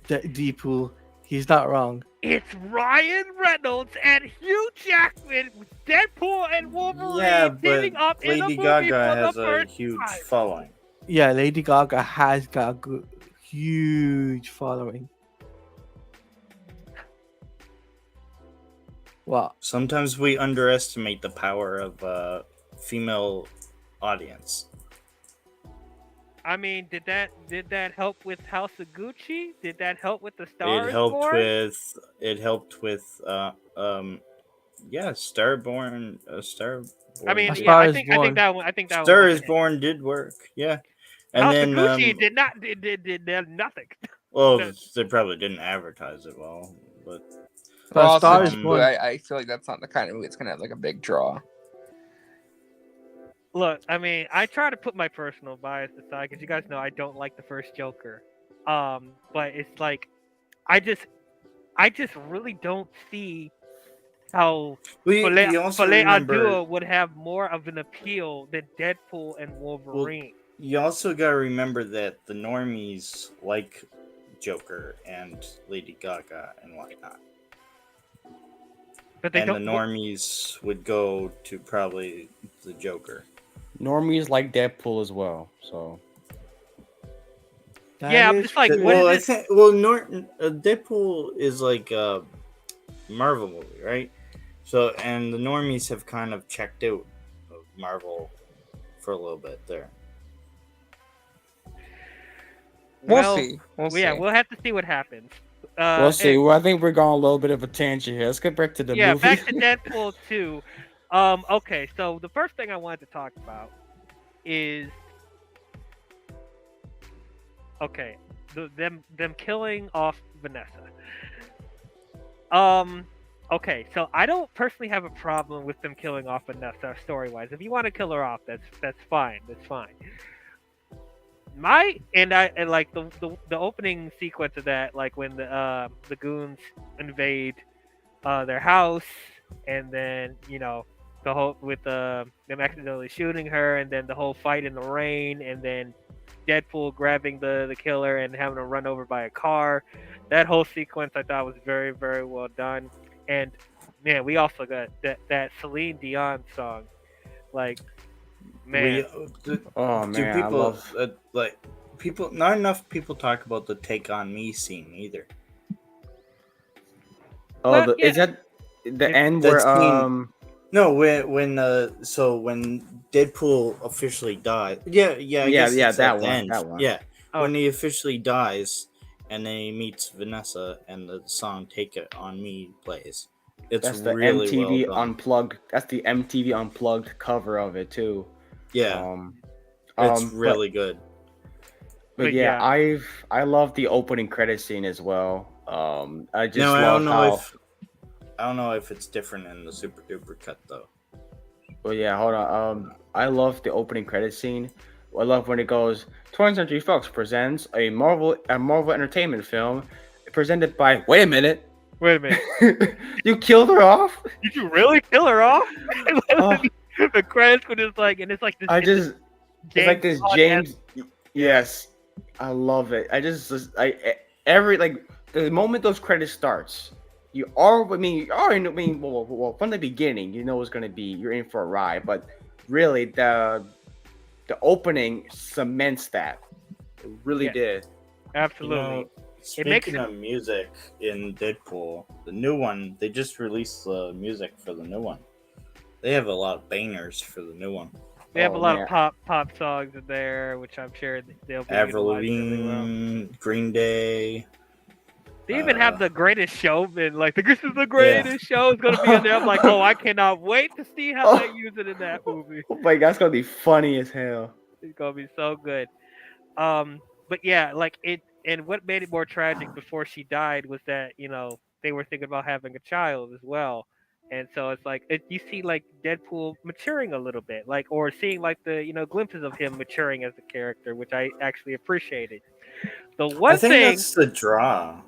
Deadpool, he's not wrong. It's Ryan Reynolds and Hugh Jackman with Deadpool and Wolverine Yeah, teaming but up in a Lady movie Gaga for has the a first huge time. following. Yeah, Lady Gaga has got a good, huge following. Well, Sometimes we underestimate the power of female audience. I mean, did that help with House of Gucci? Did that help with the It Stars helped Born? with Starborn. Starborn. I mean, A yeah, Star I is think Born. that one. I think that one. Star was is a hit. Born did work, yeah. And House then, of Gucci did nothing. well, they probably didn't advertise it well, but but Also, Star is um, Born. I feel like that's not the kind of movie that's gonna have like a big draw. Look, I mean, I try to put my personal bias aside because you guys know I don't like the first Joker. But it's like, I just really don't see how you Filet also à remember, Deux would have more of an appeal than Deadpool and Wolverine. you also gotta remember that the normies like Joker and Lady Gaga and whatnot. But they And the don't. normies would go to probably the Joker. Normies like Deadpool as well, so That Yeah, I'm is just like, true. what Well, is I think Deadpool is like a Marvel movie, right? So, and the normies have kind of checked out of Marvel for a little bit there. Well, We'll see. We'll see. Yeah, we'll have to see what happens. we'll see. Well, I think we're going a little bit of a tangent here. Let's get back to the Yeah, movie. back to Deadpool 2. Okay, so the first thing I wanted to talk about is them killing off Vanessa. Okay, so I don't personally have a problem with them killing off Vanessa story-wise. If you want to kill her off, that's fine. That's fine. And like the opening sequence of that, like when the goons invade their house, and then the whole with them accidentally shooting her, and then the whole fight in the rain, and then Deadpool grabbing the killer and having him run over by a car. That whole sequence I thought was very, very well done. And man, we also got that Celine Dion song. Like, man, Oh do man, I people love. like people? Not enough people talk about the "Take on Me" scene either. Oh, Well, yeah. is that the It- end that where scene- No, when Deadpool officially died. Yeah, I Yeah, guess yeah, it's that at the one, end. that one. Yeah, Oh. when he officially dies, and then he meets Vanessa, and the song "Take It on Me" plays. It's that's the really MTV well done. Unplugged. That's the MTV Unplugged cover of it too. Yeah, But- it's really good. But yeah, I love the opening credit scene as well. I just Now love I don't know if it's different in the Super Duper cut though. Well, yeah, hold on. I love the opening credit scene. I love when it goes 20th Century Fox presents a Marvel Entertainment film presented by. Wait a minute. You killed her off? Did you really kill her off? Oh. The credits were just like, and it's like this. It's like this James. Yes, I love it. Every the moment those credits starts, well, from the beginning, you know it's gonna be you're in for a ride. But really, the opening cements that. It really did. Absolutely. Speaking of music in Deadpool, the new one, they just released the music for the new one. They have a lot of bangers for the new one. They have a Oh, lot man. of pop songs in there, which I'm sure they'll be Avril utilized really well. Lavigne, Green Day. They even have the Greatest Showman. Like, this is the Greatest Show is gonna be in there. I'm like, oh, I cannot wait to see how they use it in that movie. Oh my god, that's gonna be funny as hell. It's gonna be so good. But yeah, like it, and what made it more tragic before she died was that they were thinking about having a child as well, and so it's like you see like Deadpool maturing a little bit, like or seeing like the glimpses of him maturing as a character, which I actually appreciated. The one I think thing, that's the draw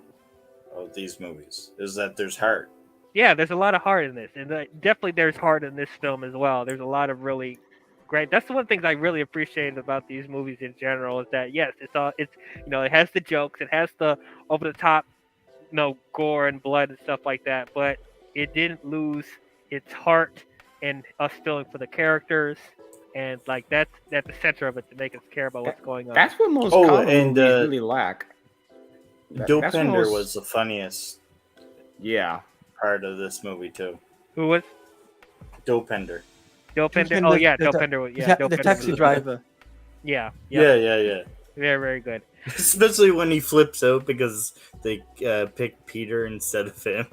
of these movies is that there's heart. yeah, there's a lot of heart in this, and definitely there's heart in this film as well. There's a lot of really great. That's the one thing I really appreciated about these movies in general is that yes, it has the jokes, it has the over the top, gore and blood and stuff like that, but it didn't lose its heart and us feeling for the characters, and like that's at the center of it to make us care about what's going on. That's what most Oh, comic and, movies really lack. That's what Dopender most- was the funniest Yeah. part of this movie too. Who was Dopender. Dopender? Oh yeah, the- Dopender was The Dopender taxi was- driver. Yeah, Yeah. very very good. Especially when he flips out because they picked Peter instead of him.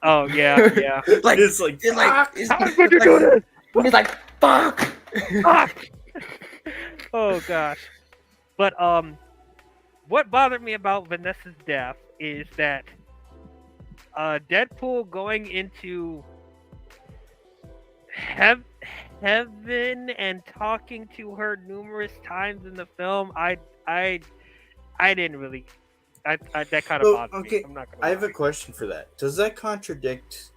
Oh yeah. Like it's like, How could you do this? He's like, fuck. Fuck! Oh gosh. But what bothered me about Vanessa's death is that Deadpool going into heaven and talking to her numerous times in the film, I didn't really. That kind of bothered me. I'm not gonna I have a lie. question for that. Does that contradict?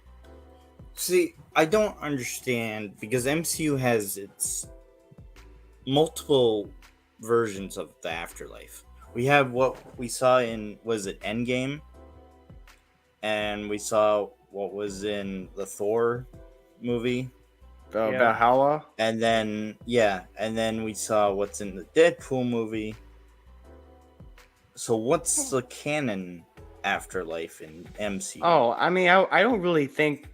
See, I don't understand because MCU has its multiple versions of the afterlife. We have what we saw in Endgame, and we saw what was in the Thor movie, Yeah. Valhalla. and then we saw what's in the Deadpool movie. So what's the canon afterlife in MCU? Oh, I mean, I don't really think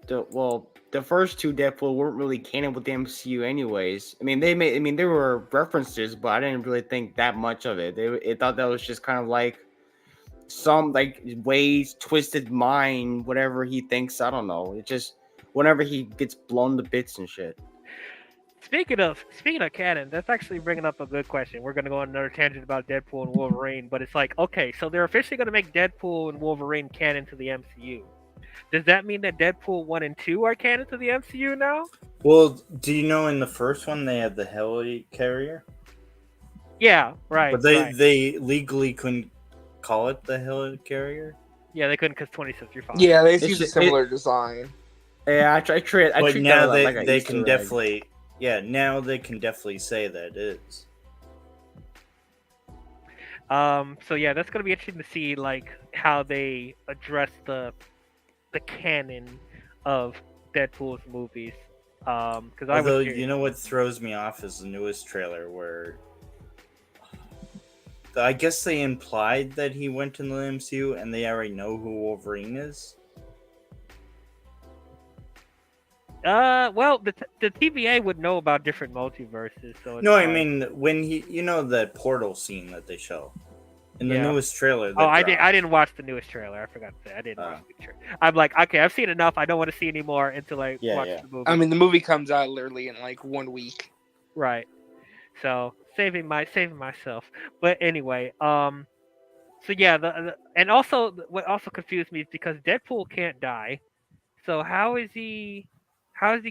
the first two Deadpool weren't really canon with the MCU anyways. I mean, there were references, but I didn't really think that much of it. They thought that was just kind of like some like ways, twisted mind, whatever he thinks. I don't know. It just whenever he gets blown to bits and shit. Speaking of canon, that's actually bringing up a good question. We're gonna go on another tangent about Deadpool and Wolverine, but it's like, okay, so they're officially gonna make Deadpool and Wolverine canon to the MCU. Does that mean that Deadpool 1 and 2 are canon to the MCU now? Well, do you know in the first one they had the helicarrier, Yeah, right. but they legally couldn't call it the helicarrier. Yeah, they couldn't because 20th Century Fox. Yeah, they It's use a just- similar design. Yeah, I treat But that now like a they Easter can egg. definitely, yeah. Now they can definitely say that it is. So yeah, that's gonna be interesting to see like how they address the canon of Deadpool's movies. Because I Although was you know what throws me off is the newest trailer where I guess they implied that he went in the MCU and they already know who Wolverine is. well, the TVA would know about different multiverses, so it's No, I fine. mean when he, that portal scene that they show in the Yeah. newest trailer. That Oh, I dropped. didn't watch the newest trailer. I forgot to say I didn't watch the trailer. I'm like, okay, I've seen enough. I don't want to see any more until I watch the movie. I mean, the movie comes out literally in like 1 week. Right. So saving myself. But anyway, so yeah, and also what also confused me is because Deadpool can't die. So how does he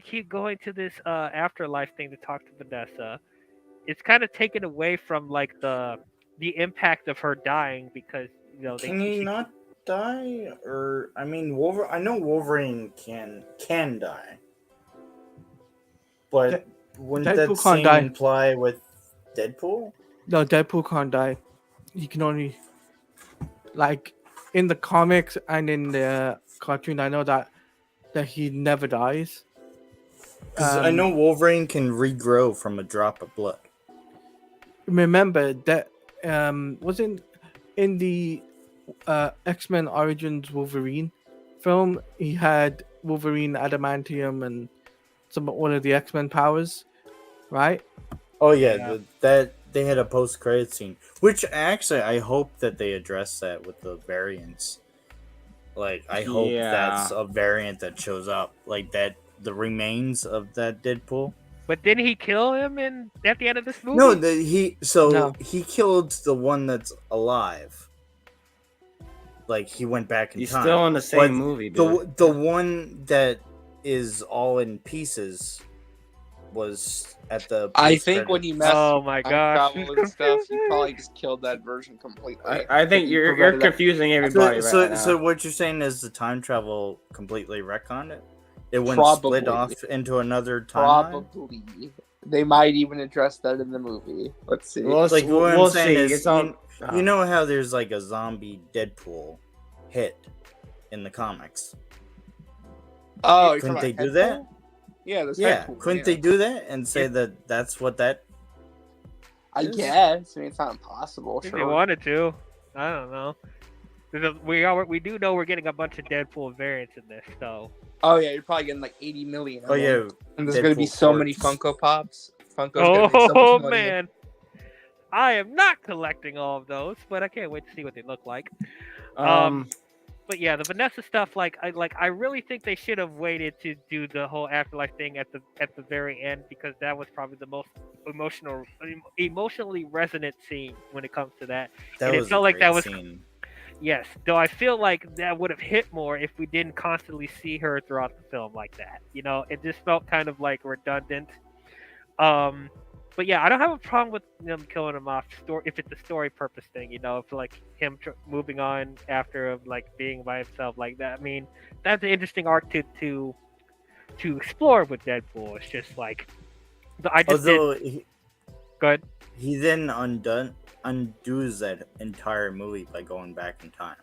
keep going to this afterlife thing to talk to Vanessa? It's kind of taken away from like the impact of her dying because Can he not die? Or I mean, I know Wolverine can die, but wouldn't Deadpool that can't same die. imply with Deadpool? No, Deadpool can't die. He can only, like, in the comics and in the cartoon. I know that he never dies. Because I know Wolverine can regrow from a drop of blood. Remember that wasn't in the X-Men Origins Wolverine film. He had Wolverine adamantium and one of the X-Men powers, right? Oh yeah. That they had a post-credit scene, which actually I hope that they address that with the variants. Like I hope that's a variant that shows up, like that the remains of that Deadpool. But didn't he kill him at the end of this movie? No, he killed the one that's alive. Like he went back in He's time. still in the same movie, dude. The one that is all in pieces was at the. I think when you mess Oh with my time gosh. travel and stuff, you probably just killed that version completely. I think you're prevented that. confusing everybody right now. So what you're saying is the time travel completely retconned it? It wouldn't Probably. split off into another timeline? Probably. They might even address that in the movie. Let's see. Well, Like what we'll I'm saying see. is, It's on. you know how there's like a zombie Deadpool hit in the comics? Oh, you're Couldn't talking they about do that? Deadpool? Yeah, there's Yeah, Deadpool, couldn't yeah. they do that and say that that's what that? I is? guess. I mean, it's not impossible. I think Sure. they wanted to. I don't know. We do know we're getting a bunch of Deadpool variants in this, so Oh yeah, you're probably getting like 80 million. of Oh them. yeah, And there's gonna be Deadpool so many corpse. Funko Pops. Funko's gonna make so much money. man, I am not collecting all of those, but I can't wait to see what they look like. But yeah, the Vanessa stuff, I really think they should have waited to do the whole afterlife thing at the very end because that was probably the most emotionally resonant scene when it comes to that. that and it was felt a like that great was scene. Yes, though I feel like that would have hit more if we didn't constantly see her throughout the film like that. It just felt kind of like redundant. But yeah, I don't have a problem with them killing him off. If it's a story purpose thing, if like him moving on after like being by himself like that. I mean, that's an interesting arc to explore with Deadpool. It's just like I just Although go ahead. he then undoes that entire movie by going back in time.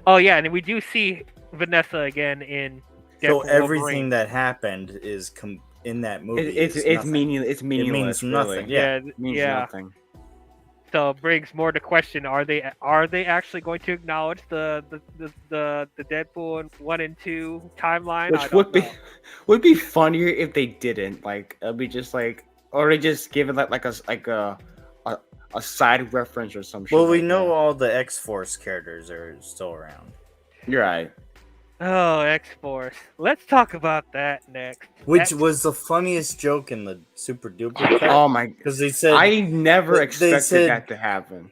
Oh yeah, and we do see Vanessa again in So Deadpool everything Wolverine. that happened is in that movie. It's nothing. meaningless. It's meaningless. nothing, Really. yeah. It means yeah. nothing. So it brings more to question: Are they actually going to acknowledge the Deadpool 1 and 2 timeline? Which would be funnier if they didn't. Like it'd be just like, or they just give it like a side reference or some shit. Well, we like know that. all the X-Force characters are still around. You're right. Oh, X-Force. Let's talk about that next. Which was the funniest joke in the Super Duper cut. Oh my! Because they said I never they expected said- that to happen.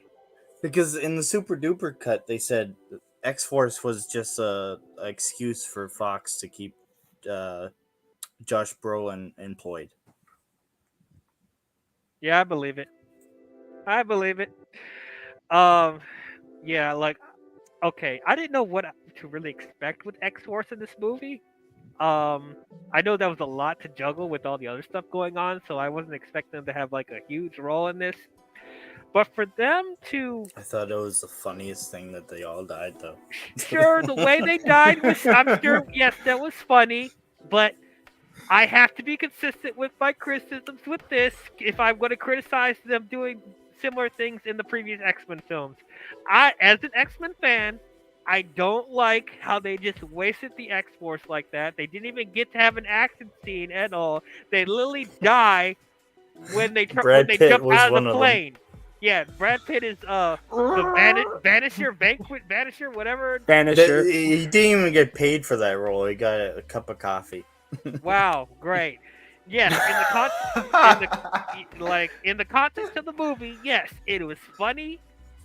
because in the Super Duper cut they said X-Force was just a excuse for Fox to keep Josh Brolin employed. Yeah, I believe it. Yeah, like okay, I didn't know what to really expect with X-Force in this movie. I know that was a lot to juggle with all the other stuff going on, so I wasn't expecting them to have like a huge role in this. But for them to, I thought it was the funniest thing that they all died though. sure, the way they died was, I'm sure, yes, that was funny, but I have to be consistent with my criticisms with this if I'm going to criticize them doing similar things in the previous X-Men films. As an X-Men fan, I don't like how they just wasted the X-Force like that. They didn't even get to have an action scene at all. They literally die when they Brad Pitt jump was out of one the of them. plane. Yeah, Brad Pitt is the Vanisher, whatever. Banisher. He didn't even get paid for that role. He got a cup of coffee. Wow, great. Yes, in the context of the movie, yes, it was funny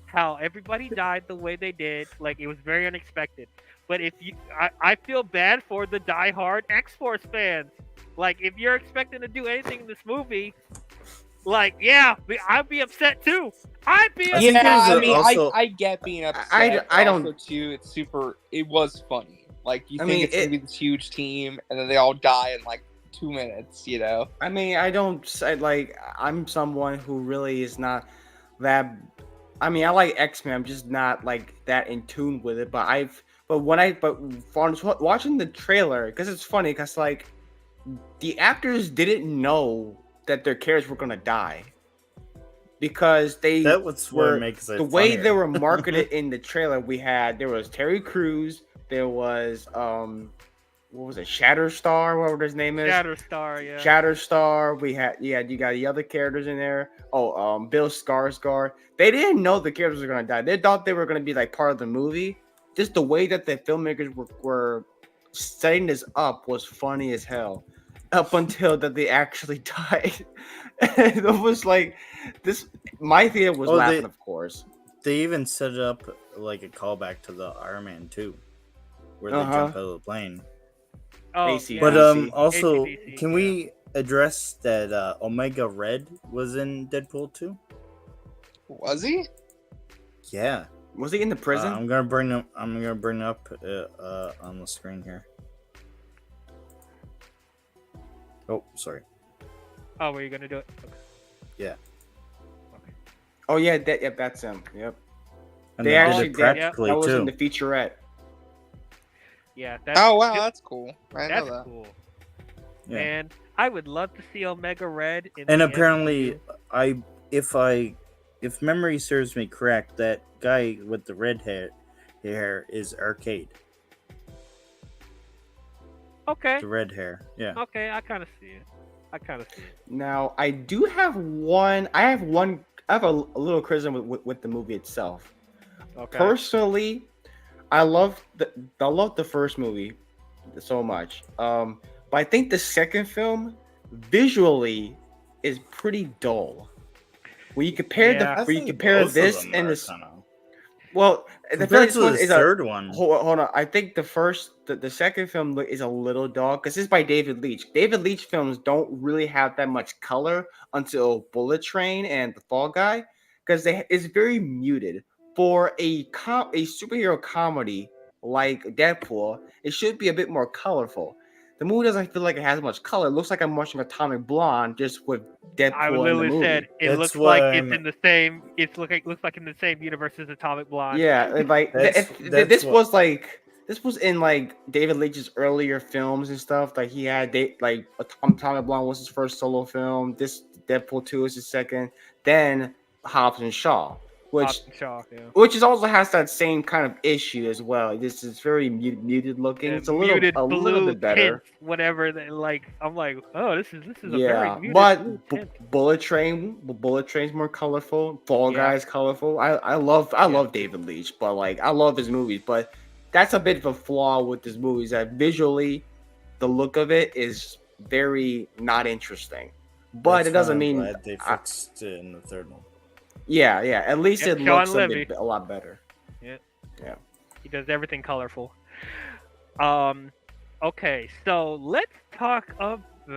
how everybody died the way they did. Like, it was very unexpected. But I feel bad for the diehard X-Force fans. Like, if you're expecting to do anything in this movie, like, yeah, I'd be upset too. I'd be upset. Yeah, I mean, also- I get being upset. I but don't- also, too, it's super. It was funny. Like, you I think mean, it's gonna be this huge team, and then they all die in like 2 minutes. You know. I mean, I'm someone who really is not that. I mean, I like X-Men. I'm just not like that in tune with it. But watching the trailer, because it's funny, because like the actors didn't know that their characters were gonna die, because That was what makes it the way funnier. they were marketed in the trailer. There was Terry Crews, there was what was it, Shatterstar, whatever his name is. Shatterstar, yeah. Shatterstar. You got the other characters in there. Bill Skarsgård. They didn't know the characters were gonna die. They thought they were gonna be like part of the movie. Just the way that the filmmakers were setting this up was funny as hell. Up until that they actually died. It was like this. My theater was laughing, of course. They even set it up like a callback to the Iron Man 2, where they Uh-huh. jump out of the plane. Oh, AC. yeah. But AC. also, AC/DC, can we address that Omega Red was in Deadpool 2? Was he? Yeah. Was he in the prison? I'm gonna bring up on the screen here. Oh, sorry. Oh, were you gonna do it? Okay. Yeah. Oh yeah, that's him. Yep. And They they actually did did- it practically That was in too. the featurette. Yeah. That's, Oh wow, that's cool. I that's know that. cool. Yeah. And I would love to see Omega Red. And the apparently, MCU. if memory serves me correct, that guy with the red hair is Arcade. Okay. The red hair. Yeah. Okay, I kind of see it. Now I do have one. I have a little criticism with the movie itself. Okay. Personally, I love the first movie so much. But I think the second film visually is pretty dull. When you compare this and this, well, the Compared first to one the is third one. Hold on. I think the second film is a little dull because it's by David Leitch. David Leitch films don't really have that much color until Bullet Train and The Fall Guy, because it's very muted. For a superhero comedy like Deadpool, it should be a bit more colorful. The movie doesn't feel like it has much color. It looks like I'm watching Atomic Blonde just with Deadpool I in the literally movie. said it That's looks why like I'm- it's in the same. Looks like in the same universe as Atomic Blonde. Yeah, and like That's this was in like David Leitch's earlier films and stuff. Like he had like Atomic Blonde was his first solo film. This Deadpool 2 is his second. Then Hobbs and Shaw, which Hobbs and Shaw, yeah. is also has that same kind of issue as well. This is very muted looking. It's a little bit better. Tints, whatever. I'm like, oh, this is a very Yeah, muted but blue tint. Bullet Train's more colorful. Fall Yeah. Guy's colorful. I love David Leitch, but like I love his movies. But that's a bit of a flaw with his movies, that visually, the look of it is very not interesting. But That's it doesn't why I'm mean glad they fixed it in the third one. yeah. At least Yep, it Sean looks Levy. a lot better. He does everything colorful. Okay, so let's talk about.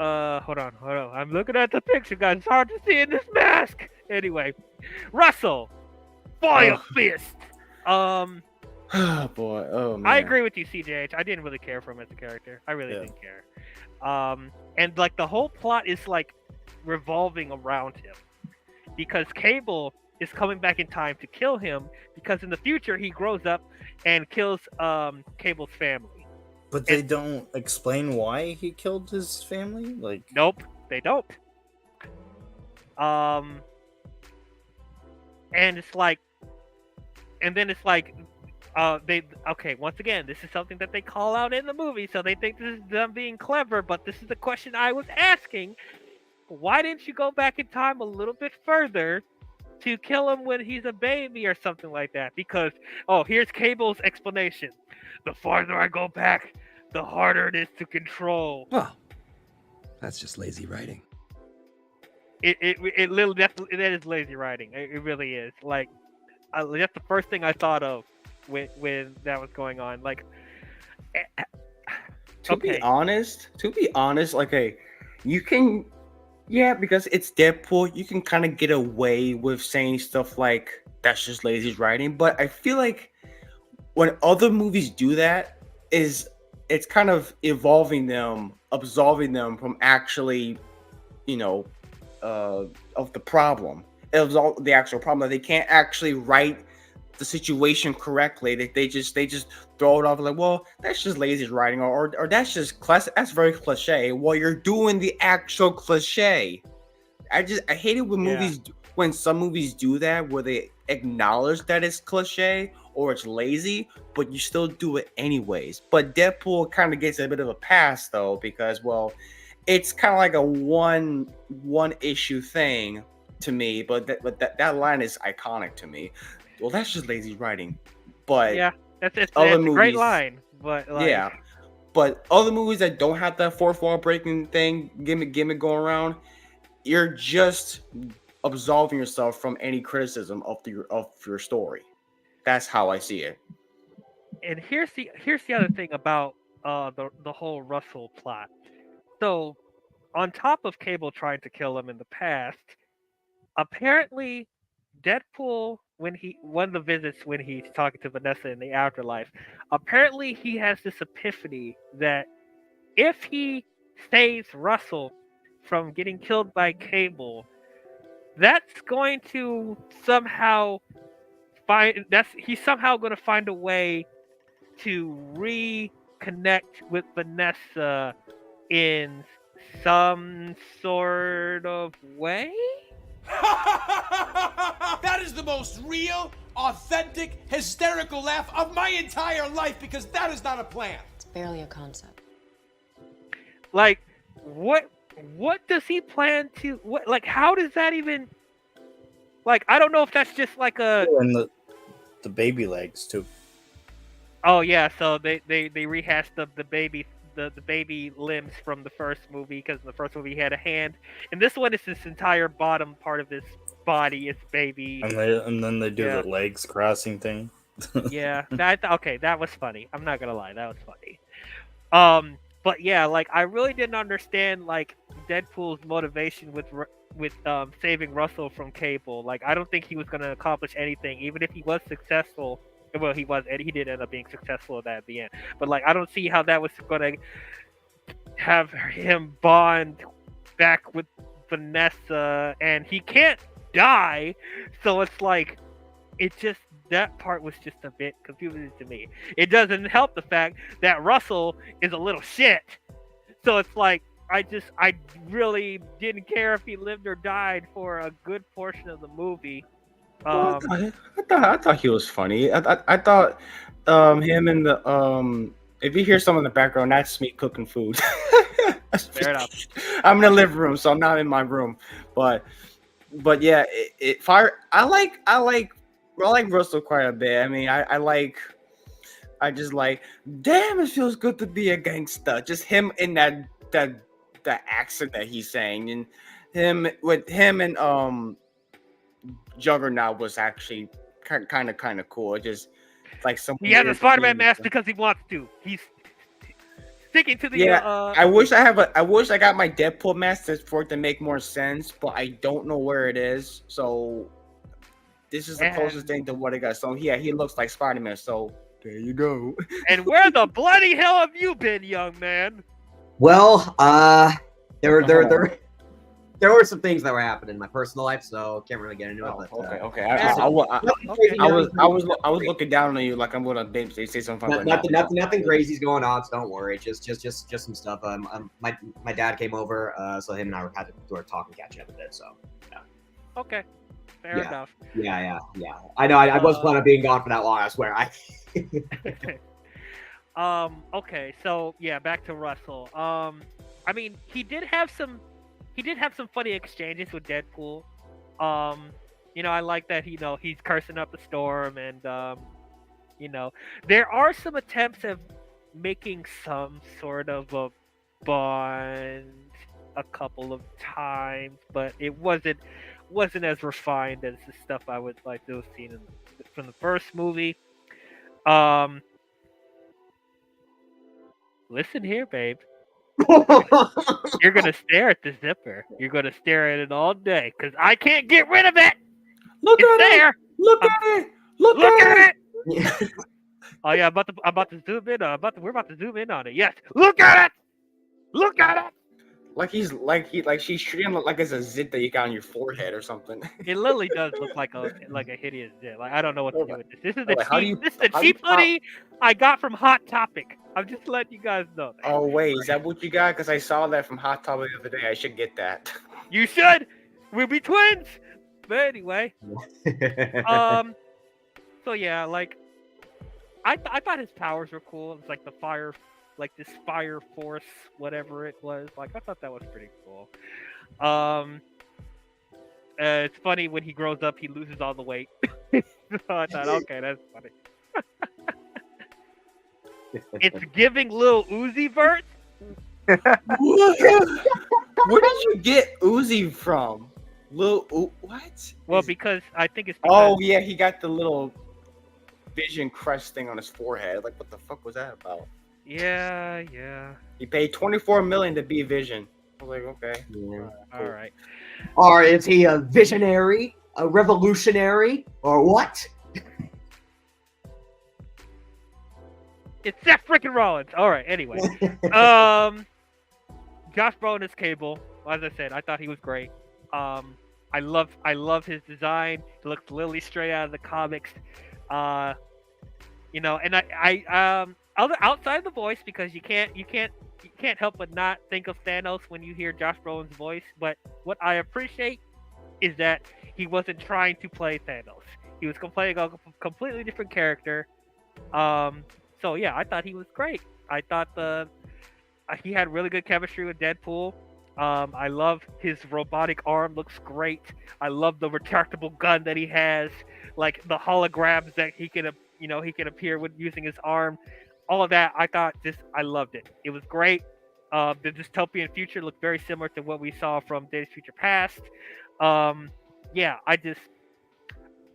Hold on. I'm looking at the picture, guys. It's hard to see in this mask. Anyway, Russell, Fire Ugh. Fist. Oh boy. Oh man. I agree with you, CJH. I didn't really care for him as a character. I really Yeah. didn't care. And like the whole plot is like revolving around him because Cable is coming back in time to kill him because in the future he grows up and kills Cable's family. But they don't explain why he killed his family. Like, Nope, they don't. And it's like, and then it's like, once again, this is something that they call out in the movie, so they think this is them being clever, but this is the question I was asking. Why didn't you go back in time a little bit further to kill him when he's a baby or something like that? Because, here's Cable's explanation. The farther I go back, the harder it is to control. Well, that's just lazy writing. It literally, that is lazy writing. It really is. Like, that's the first thing I thought of when that was going on. Like, To be honest, like you can, yeah, because it's Deadpool, you can kind of get away with saying stuff like that's just lazy writing. But I feel like when other movies do that, it's kind of absolving them from actually, of the problem. It was all the actual problem that they can't actually write the situation correctly. They just throw it off like, well, that's just lazy writing, or that's just that's very cliche. Well, you're doing the actual cliche. I hate it when when some movies do that, where they acknowledge that it's cliche or it's lazy, but you still do it anyways. But Deadpool kind of gets a bit of a pass though, because it's kind of like a one issue thing to me. But that line is iconic to me. Well, that's just lazy writing. But yeah, it's a great line. But yeah, but other movies that don't have that fourth wall breaking thing, gimmick going around, you're just absolving yourself from any criticism of your story. That's how I see it. And here's the other thing about the whole Russell plot. So, on top of Cable trying to kill him in the past, apparently Deadpool, one of the visits when he's talking to Vanessa in the afterlife, apparently he has this epiphany that if he saves Russell from getting killed by Cable, that's going to somehow he's somehow going to find a way to reconnect with Vanessa in some sort of way. That is the most real, authentic, hysterical laugh of my entire life, because that is not a plan. It's barely a concept. Like, what does he plan to? How does that even? Like, I don't know if that's just like a. And the baby legs too. Oh yeah, so they rehashed the baby limbs from the first movie, because in the first movie he had a hand, and this one is this entire bottom part of his body is baby. And then they do the legs crossing thing. Yeah, that was funny. I'm not gonna lie, that was funny. But yeah, like I really didn't understand like Deadpool's motivation with saving Russell from Cable. Like I don't think he was gonna accomplish anything, even if he was successful. Well, he was, and he did end up being successful at the end. But like, I don't see how that was gonna have him bond back with Vanessa, and he can't die. So it's like, that part was just a bit confusing to me. It doesn't help the fact that Russell is a little shit. So it's like, I really didn't care if he lived or died for a good portion of the movie. I thought he was funny. I thought him and the if you hear someone in the background, that's me cooking food. Fair enough. I'm in the living room, so I'm not in my room. But yeah, I like Russell quite a bit. I mean, I just like, damn, it feels good to be a gangster. Just him in that accent that he's saying, and him and Juggernaut was actually kind of cool. It just like some. He has a Spider-Man mask because he wants to. He's Sticking to the Yeah, I wish I got my Deadpool mask for it to make more sense, but I don't know where it is. So this is the closest thing to what I got. So yeah, he looks like Spider-Man. So there you go. And where the bloody hell have you been, young man? Well, there were some things that were happening in my personal life, so can't really get into it. But, Okay. I was looking down on you like I'm gonna say something. Nothing crazy's going on, so don't worry. Just some stuff. My dad came over, so him and I had to talk and catch up a bit. So yeah. Okay, fair enough. Yeah. I know. I wasn't planning on being gone for that long. I swear. Okay, so yeah, back to Russell. I mean, he did have some funny exchanges with Deadpool. I like that he's cursing up the storm, and there are some attempts of making some sort of a bond a couple of times, but it wasn't as refined as the stuff I would like to have seen from the first movie. Listen here, babe. You're gonna stare at the zipper. You're gonna stare at it all day because I can't get rid of it. Look It's at there. it. Look at it. Look at it. Oh yeah, I'm about to zoom in. We're about to zoom in on it. Yes. Look at it. Look at it. Like she's treating it like it's a zit that you got on your forehead or something. It literally does look like a hideous zit. Like I don't know what to do with this. This is the Like, how do you- this is the how do you cheap hoodie I got from Hot Topic. I'm just letting you guys know. Oh wait, is that what you got? Because I saw that from Hot Topic the other day. I should get that. You should. We'll be twins. But anyway, so yeah, like I thought his powers were cool. It's like the fire, like this fire force, whatever it was. Like I thought that was pretty cool. It's funny when he grows up, he loses all the weight. So I thought, okay, that's funny. It's giving Lil Uzi Vert. Where did you get Uzi from? What? Well, because I think it's Oh because yeah, he got the little Vision crest thing on his forehead. Like, what the fuck was that about? yeah. He paid $24 million to be Vision. I was like, okay. All right. Or is he a visionary, a revolutionary, or what? It's Seth freaking Rollins. All right. Anyway, Josh Brolin as Cable. As I said, I thought he was great. I love his design. He looks literally straight out of the comics. And I outside the voice, because you can't help but not think of Thanos when you hear Josh Brolin's voice. But what I appreciate is that he wasn't trying to play Thanos. He was playing a completely different character. So yeah, I thought he was great. I thought he had really good chemistry with Deadpool. I love his robotic arm, looks great. I love the retractable gun that he has, like the holograms that he can appear with using his arm. All of that, I loved it. It was great. The dystopian future looked very similar to what we saw from Days of Future Past. Yeah, I just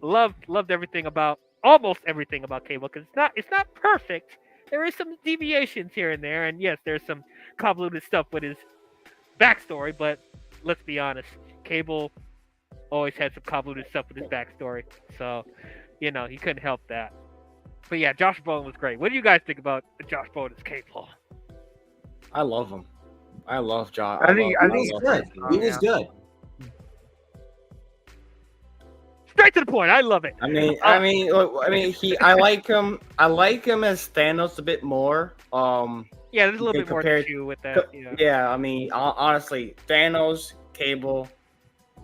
loved almost everything about Cable, because it's not perfect. There is some deviations here and there, and yes, there's some convoluted stuff with his backstory, but let's be honest, Cable always had some convoluted stuff with his backstory, so he couldn't help that. But yeah, Josh Brolin was great. What do you guys think about Josh Brolin as Cable? I love him. I love Josh. I think He's good. He was good. Straight to the point. I love it. I like him. I like him as Thanos a bit more. Yeah, there's a little bit more to chew with that. Yeah, I mean, honestly, Thanos, Cable,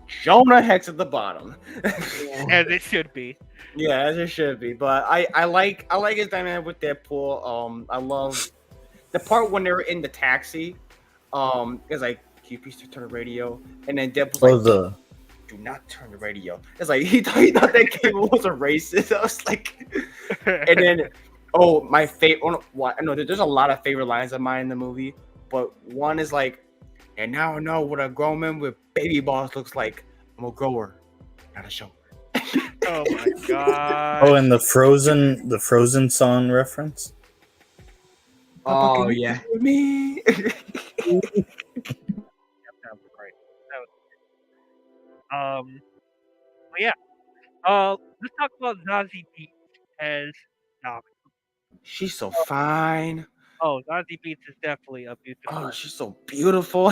Jonah Hex at the bottom. As it should be. Yeah, as it should be. But I like his dynamic with Deadpool. I love the part when they were in the taxi. It's like, can you please turn the radio? And then Deadpool's like, do not turn the radio. It's like he thought that Cable was a racist. I was like, and then my favorite. I know there's a lot of favorite lines of mine in the movie, but one is like, and now I know what a grown man with baby balls looks like. I'm a grower, not a shower. Oh my god. Oh, and the Frozen song reference. Oh can you yeah. hear me? That was great. That was but yeah. Let's talk about Zazie Beetz as Domino. She's so fine. Oh, Zazie Beetz is definitely a beautiful. Oh, she's so beautiful.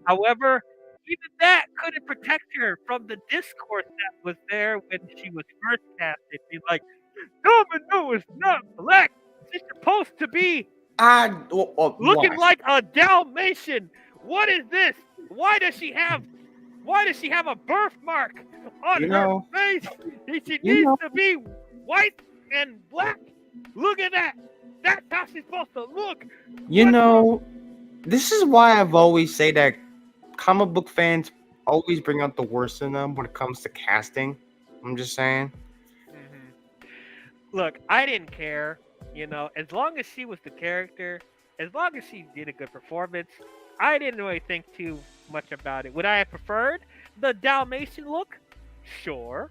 However, even that couldn't protect her from the discourse that was there when she was first casted. Be like, Domino is not black. She's supposed to be looking Watch. like a Dalmatian. What is this? Why does she have a birthmark on You her know- face? She you needs know- to be white and black. Look at that. That's how she's supposed to look. You What- know, this is why I've always say that comic book fans always bring out the worst in them when it comes to casting. I'm just saying. Look, I didn't care. As long as she was the character, as long as she did a good performance, I didn't really think too much about it. Would I have preferred the Dalmatian look? Sure.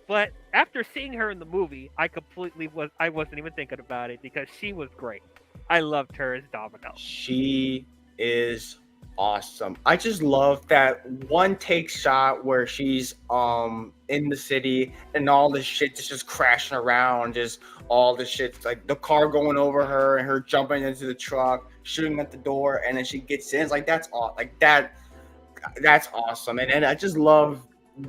But after seeing her in the movie, I wasn't even thinking about it because she was great. I loved her as Domino. She is awesome. I just love that one take shot where she's in the city and all this shit just crashing around, just all the shit, like the car going over her and her jumping into the truck, shooting at the door, and then she gets in. It's like that's that's awesome. And I just love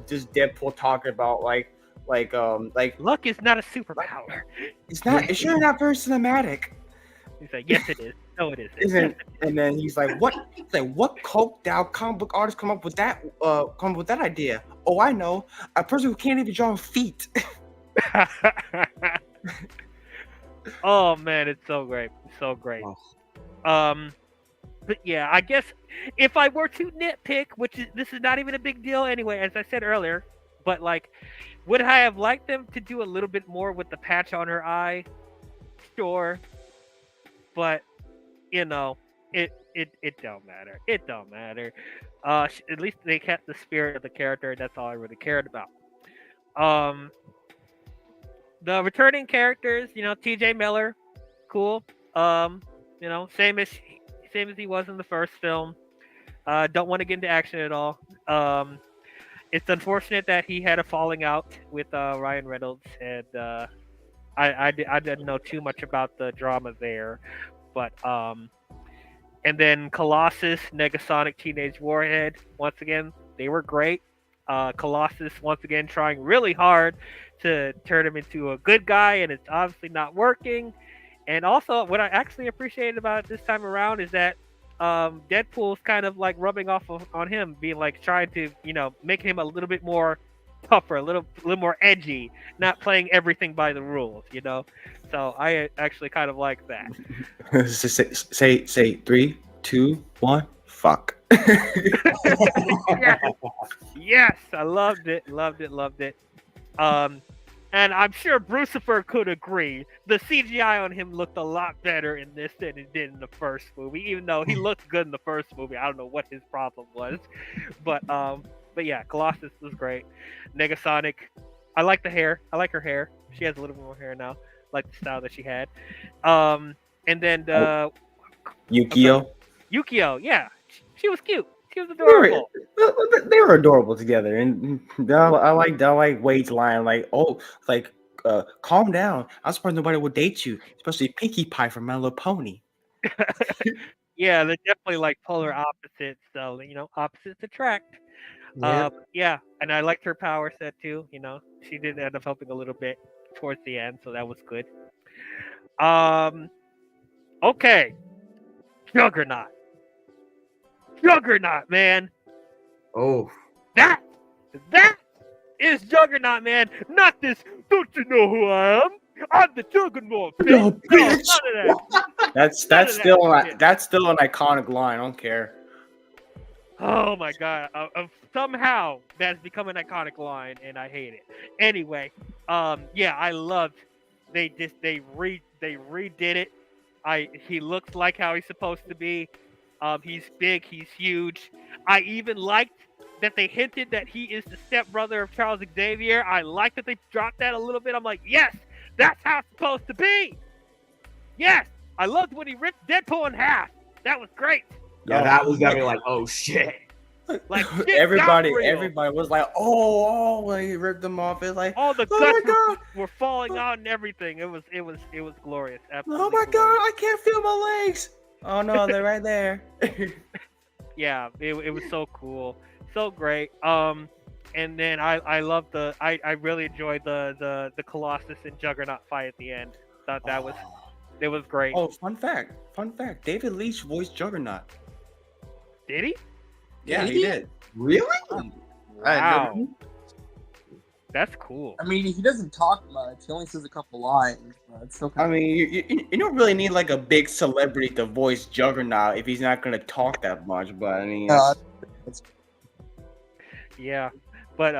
just Deadpool talking about like Luck is not a superpower. it's sure not very cinematic. He's like, yes, it is. No, it isn't. Isn't, and then he's like, "What? He's like, what coked out comic book artist come up with that? Come up with that idea? Oh, I know, a person who can't even draw feet." Oh man, it's so great. It's so great. But yeah, I guess if I were to nitpick, this is not even a big deal anyway, as I said earlier, but like, would I have liked them to do a little bit more with the patch on her eye? Sure. But it don't matter. It don't matter. At least they kept the spirit of the character, and that's all I really cared about. The returning characters, T.J. Miller, cool. Same as he was in the first film. Don't want to get into action at all. It's unfortunate that he had a falling out with Ryan Reynolds, and I didn't know too much about the drama there, but and then Colossus, Negasonic Teenage Warhead, once again they were great. Colossus once again trying really hard to turn him into a good guy, and it's obviously not working. And also, what I actually appreciated about it this time around is that Deadpool's kind of like rubbing off on him, being like trying to make him a little bit more tougher, a little more edgy, not playing everything by the rules, So I actually kind of like that. say 3, 2, 1, fuck. Yes, I loved it. And I'm sure Brucifer could agree. The CGI on him looked a lot better in this than it did in the first movie, even though he looked good in the first movie. I don't know what his problem was, but yeah, Colossus was great. Negasonic, I like the hair. I like her hair. She has a little more hair now. I like the style that she had. And then Yukio, yeah, she was cute. She was adorable. They were adorable together, and I like Wade's line, like, "Oh, like, calm down. I'm surprised nobody would date you, especially Pinkie Pie from My Little Pony." Yeah, they're definitely like polar opposites. So opposites attract. Yeah, and I liked her power set too. She did end up helping a little bit towards the end, so that was good. Okay, Juggernaut, man. Oh, That is Juggernaut, man. Not this. Don't you know who I am? I'm the Juggernaut. No, bitch. bitch. None of that. That's still an iconic line. I don't care. Oh my god! Somehow that's become an iconic line, and I hate it. Anyway, yeah, I loved. They redid it. He looks like how he's supposed to be. He's big. He's huge. I even liked that they hinted that he is the stepbrother of Charles Xavier. I like that they dropped that a little bit. I'm like, yes, that's how it's supposed to be. Yes, I loved when he ripped Deadpool in half. That was great. Yeah, that was definitely like, oh shit. Like shit everybody got real. was like, oh, when he ripped them off. It's like, All the oh my guts god, were falling out and everything. It was glorious. Absolutely oh my god, glorious. I can't feel my legs. Oh no, they're right there. Yeah, it was so cool, so great. And then I love I really enjoyed the Colossus and Juggernaut fight at the end. Thought that was it was great. Oh, fun fact. David Leitch voiced Juggernaut. Did he? Yeah, he did. Really? Wow, that's cool. I mean, he doesn't talk much. He only says a couple lines. But it's still I kind mean, you don't really need like a big celebrity to voice Juggernaut if he's not gonna talk that much. But I mean, Yeah, but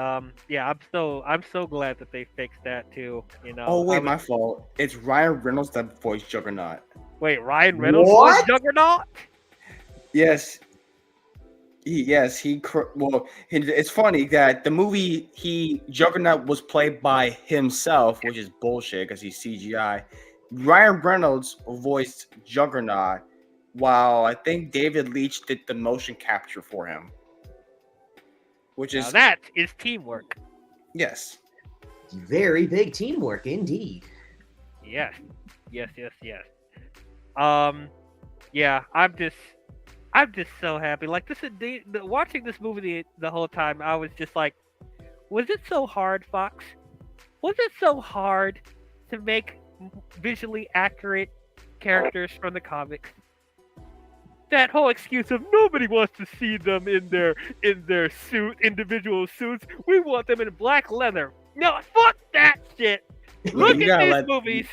yeah, I'm so glad that they fixed that too. You know. oh wait, my fault. It's Ryan Reynolds that voiced Juggernaut. Wait, Ryan Reynolds What? was Juggernaut? Yes. Well, it's funny that the movie Juggernaut was played by himself, which is bullshit because he's CGI. Ryan Reynolds voiced Juggernaut, while I think David Leitch did the motion capture for him, which Now is that is teamwork. yes. Very big teamwork indeed. Yes. Yeah, I'm just so happy. Like this is watching this movie the whole time. I was just like, was it so hard, Fox? Was it so hard to make visually accurate characters from the comics? That whole excuse of nobody wants to see them in their individual suits. We want them in black leather. No, fuck that shit. Look You at gotta these let- movies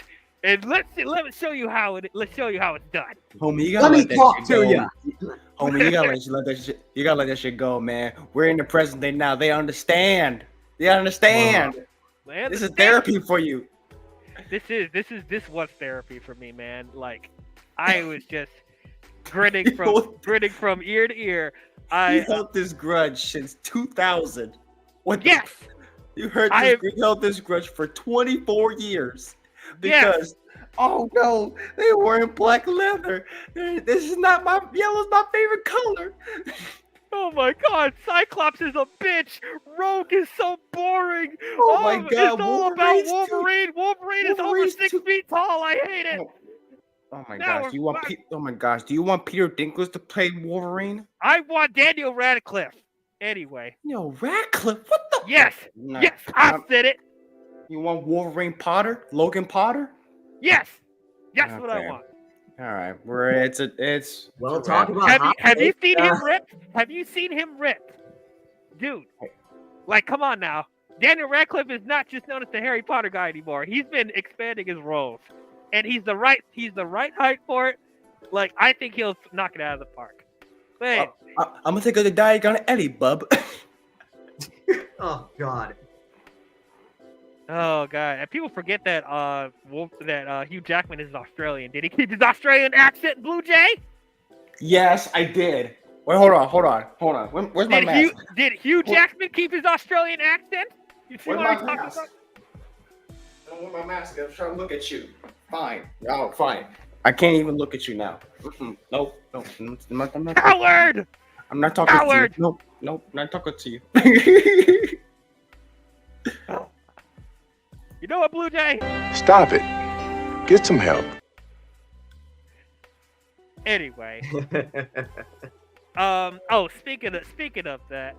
and let me show you how it's done. Homie, you gotta Let me that talk shit to go. ya. Homie, you gotta let that shit. You gotta let that shit go, man. We're in the present day now. They understand. Man, This is therapy for you. This was therapy for me, man. Like I was just grinning from ear to ear. You held this grudge since 2000. What? the- Yes. You heard I this. You held this grudge for 24 years Yes. because. Oh no, they were in black leather. This is not my yellow's my favorite color. Oh my god, Cyclops is a bitch. Rogue is so boring. Oh my God, it's all about Wolverine's too- Wolverine. Wolverine is over Wolverine's 6 too- feet tall. I hate it. Oh my Now gosh, we're do you want? back. Oh my gosh, do you want Peter Dinklage to play Wolverine? I want Daniel Radcliffe. Anyway, No, Radcliffe. What the? yes, Nah, yes, I nah. said it. You want Wolverine Potter? Logan Potter? Yes, that's what I Okay. want. All right, it's. Well, it's a talk wrap. about Have you seen him uh, ripped? Have you seen him ripped? Dude, like, come on now. Daniel Radcliffe is not just known as the Harry Potter guy anymore. He's been expanding his roles, and he's the right height for it. Like, I think he'll knock it out of the park. Man, I'm gonna take a Diagon Eddie, bub. Oh god. oh god, and people forget that Hugh Jackman is Australian. Did he keep his Australian accent in Blue Jay? Yes, I did. Wait, hold on. Where's my mask? Did Hugh Jackman keep his Australian accent? You see Where's what my I'm talking mask? about? I don't wear my mask. I'm trying to look at you. Fine. Oh, fine. I can't even look at you now. Nope. I'm not Coward! I'm not talking Coward! to you. Nope. Not talking to you. You know what, Blue Jay? Stop it. Get some help. Anyway, oh, speaking of that,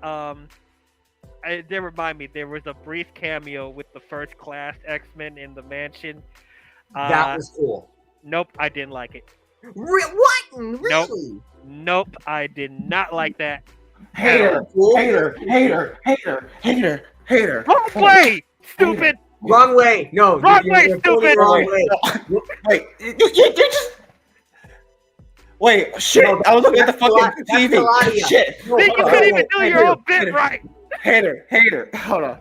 they remind me there was a brief cameo with the First Class X-Men in the mansion. That was cool. Nope, I didn't like it. What? Really? Nope, I did not like that. Hater. Wrong way, stupid. Wrong way. No. Wrong way, you're totally stupid. Wrong way. Wait, you just. Wait, shit! No, I was looking at the that's fucking that's TV. Melania. Shit! No, Then you hold on, couldn't even hold do on. your own bit right. Hater. Hold on.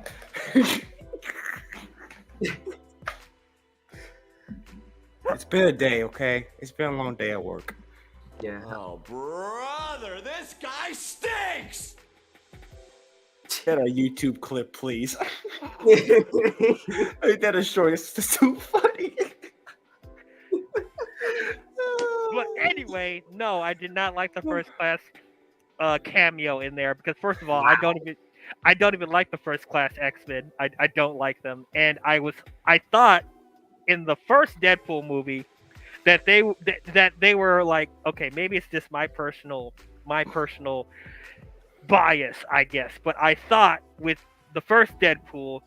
It's been a day, okay? It's been a long day at work. Yeah. Oh, brother, this guy stinks! Get a YouTube clip, please. That is short. It's too funny. anyway, no, I did not like the First Class cameo in there because first of all, I don't even like the First Class X-Men. I don't like them, and I thought in the first Deadpool movie that they were like, okay, maybe it's just my personal bias, I guess, but I thought with the first Deadpool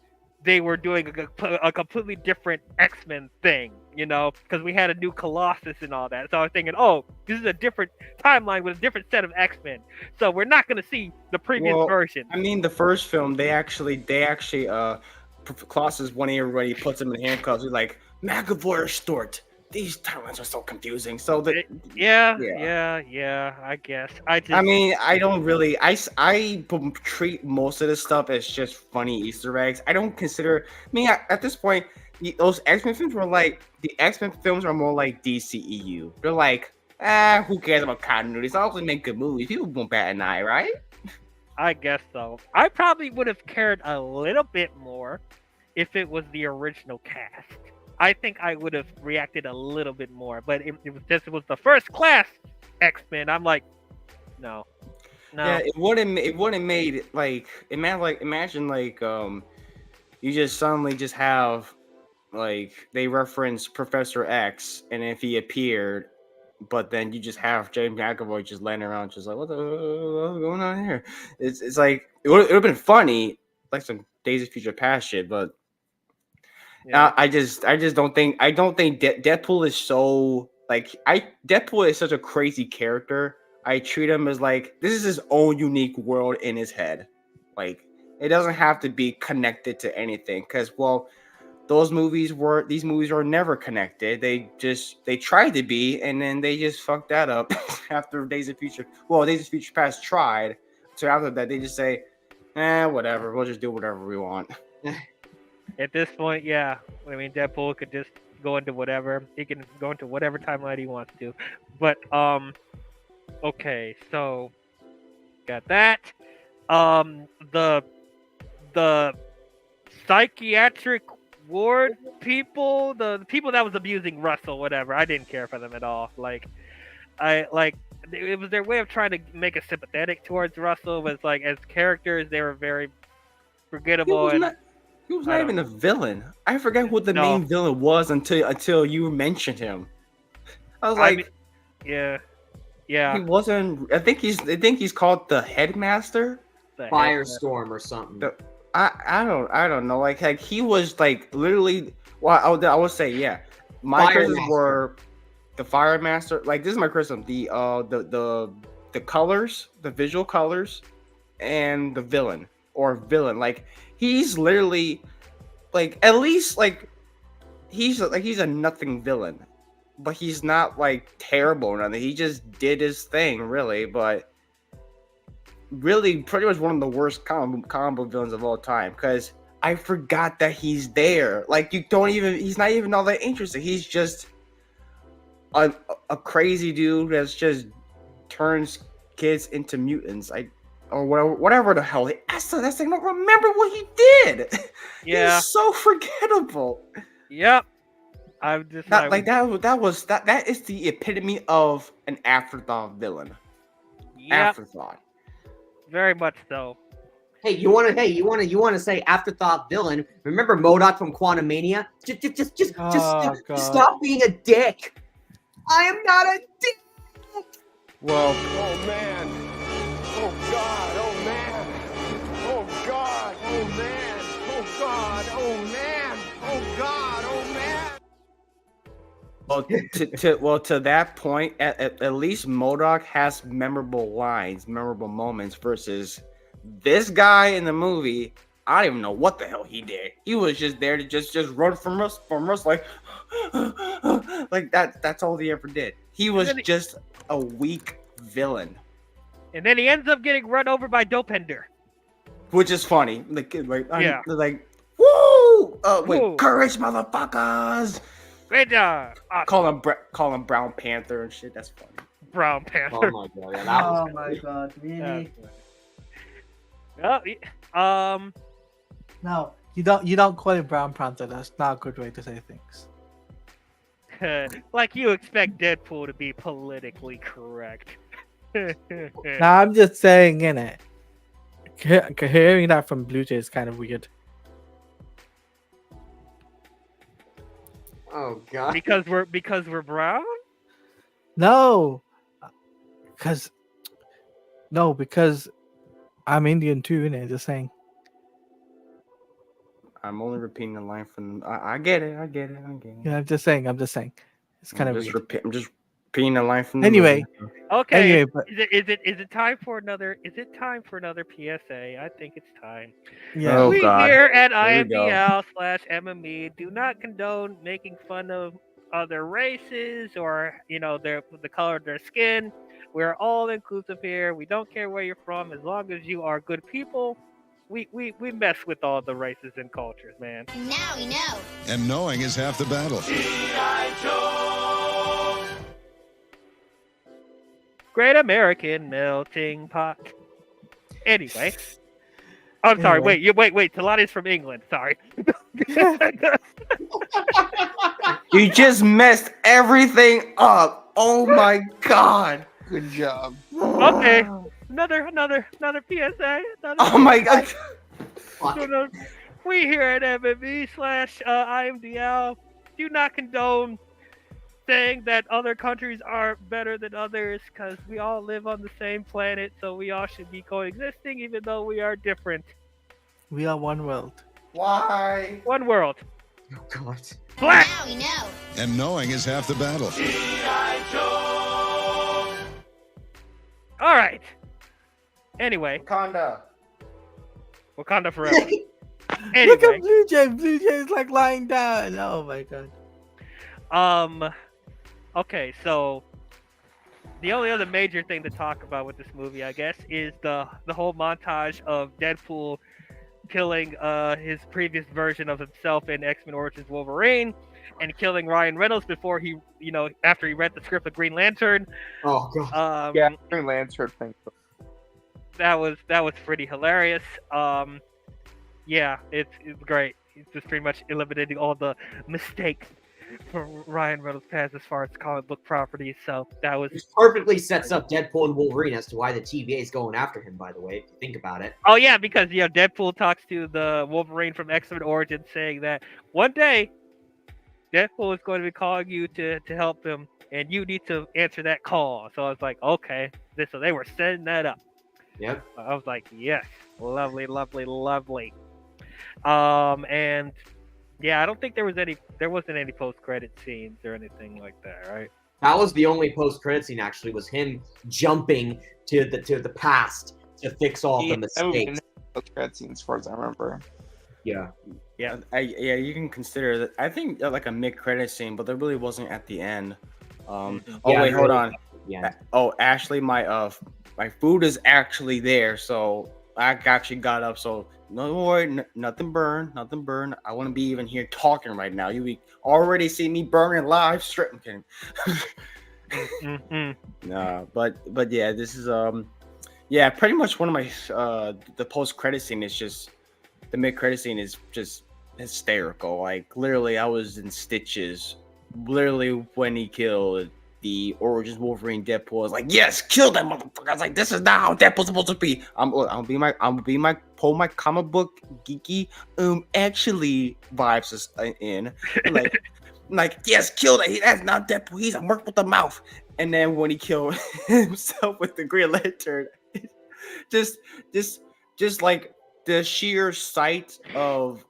they were doing a completely different X-Men thing, because we had a new Colossus and all that. So I was thinking, oh, this is a different timeline with a different set of X-Men. So we're not going to see the previous version. I mean, the first film, they actually, Colossus, when everybody puts him in handcuffs, he's like, McAvoy or Stewart. These timelines are so confusing. So yeah, I guess. I mean, I don't really. I treat most of this stuff as just funny Easter eggs. I don't consider. I mean, at this point, those X-Men films were like the X-Men films are more like DCEU. They're like, who cares about continuity? It's always make good movies. People won't bat an eye, right? I guess so. I probably would have cared a little bit more if it was the original cast. I think I would have reacted a little bit more, but it was the First Class X-Men. I'm like, no. Yeah, it wouldn't made like imagine you just suddenly just have like they reference Professor X, and if he appeared, but then you just have James McAvoy just laying around, just like what's going on here? It's like it would have been funny, like some Days of Future Past shit, but. Yeah. I just don't think Deadpool is so Deadpool is such a crazy character. I treat him as like this is his own unique world in his head. Like it doesn't have to be connected to anything because these movies were never connected. They tried to be and then they just fucked that up after Days of Future Past tried. So after that they just say, whatever, we'll just do whatever we want. At this point, yeah. I mean, Deadpool could just go into whatever. He can go into whatever timeline he wants to. But, okay, so got that. The psychiatric ward people, the people that was abusing Russell, whatever. I didn't care for them at all. It was their way of trying to make us sympathetic towards Russell. Was like as characters, they were very forgettable He was not even a villain. I forgot what the main villain was until you mentioned him. I was like, yeah. He wasn't. I think he's called the Headmaster, Firestorm or something. I don't know. Like he was like literally. Well, I would say yeah. My criticisms were the Fire Master. Like this is my criticism. The colors, the visual colors, and the villain. Like he's literally like at least like he's a nothing villain, but he's not like terrible or nothing. He just did his thing really, but really pretty much one of the worst combo villains of all time because I forgot that he's there. Like he's not even all that interesting. He's just a crazy dude that's just turns kids into mutants. Or whatever the hell. That's the thing. I don't remember what he did. Yeah, he's so forgettable. Yep. I'm just that is the epitome of an afterthought villain. Yep. Afterthought. Very much so. Hey, you want to say afterthought villain? Remember MODOK from Quantumania? Just stop being a dick. I am not a dick. Well. Oh man. Oh God, oh man. Oh God, oh man. Oh God, oh man. Oh God, oh man. Well, to that point, at least MODOK has memorable lines, memorable moments versus this guy in the movie. I don't even know what the hell he did. He was just there to just run from us like like that's all he ever did. He was just a weak villain. And then he ends up getting run over by Dopender. Which is funny. Like yeah. Like, woo! Wait, Woo. Courage, motherfuckers! Great job. Awesome. Call him Brown Panther and shit. That's funny. Brown Panther. Oh my god! Yeah, Oh my god! Really? No, you don't call it Brown Panther. That's not a good way to say things. Like you expect Deadpool to be politically correct. Now I'm just saying, innit? Hearing that from Blue Jay is kind of weird. Oh god. because we're brown. No, because I'm Indian too, innit? Just saying. I'm only repeating the line from. I get it. Yeah, I'm just saying. It's kind of I'm weird. just repeating the line from the Anyway, movie. Okay, Anyway, but is it time for another? Is it time for another PSA? I think it's time. yeah. Oh, We God. here at Here we go. IMDL/MME do not condone making fun of other races or the color of their skin. We're all inclusive here. We don't care where you're from as long as you are good people. We mess with all the races and cultures, man. Now we know. And knowing is half the battle. Great American melting pot. Anyway. I'm sorry. Anyway. Wait. Talani's from England. Sorry. You just messed everything up. Oh my God. Good job. Okay. Another PSA. Oh my God. We here at MME/IMDL do not condone saying that other countries are better than others because we all live on the same planet, so we all should be coexisting even though we are different. We are one world. Why? One world. Oh god. Black. Now we know. And knowing is half the battle. All right. Anyway, Wakanda forever. Look Anyway, at Blue Jay. Blue Jay is like lying down. Oh my god. okay, so the only other major thing to talk about with this movie, I guess, is the whole montage of Deadpool killing his previous version of himself in X-Men Origins Wolverine and killing Ryan Reynolds before he, after he read the script of Green Lantern. Oh god. Yeah, Green Lantern thing. That was pretty hilarious. Yeah, it's great. He's just pretty much eliminating all the mistakes from Ryan Reynolds' past as far as comic book properties. So that was Which perfectly sets up Deadpool and Wolverine as to why the TVA is going after him, by the way, if you think about it. Oh yeah, because Deadpool talks to the Wolverine from X-Men Origins saying that one day Deadpool is going to be calling you to help him and you need to answer that call. So I was like, okay. So they were setting that up. Yep. I was like, yes, lovely. And yeah, I don't think there wasn't any post-credit scenes or anything like that, right? That was the only post-credit scene. Actually, was him jumping to the past to fix all the mistakes. Cutscenes, as far as I remember. Yeah. Yeah, you can consider that. I think like a mid-credit scene, but there really wasn't at the end. Oh Yeah, wait, hold on. Yeah. Oh, Ashley, my food is actually there, so I actually got up. So no worry, nothing burn. I wouldn't be even here talking right now. You already see me burning live straight. I'm kidding. No, but yeah, this is yeah, pretty much one of my the post-credit scene is just the mid-credit scene is just hysterical. Like literally, I was in stitches. Literally, when he killed the Origins Wolverine Deadpool, I was like, yes, kill that motherfucker. I was like, this is not how Deadpool's supposed to be. I'll be my comic book geeky actually vibes in. like yes, kill that. That's not Deadpool. He's a merc with a mouth. And then when he killed himself with the Green Lantern, just like the sheer sight of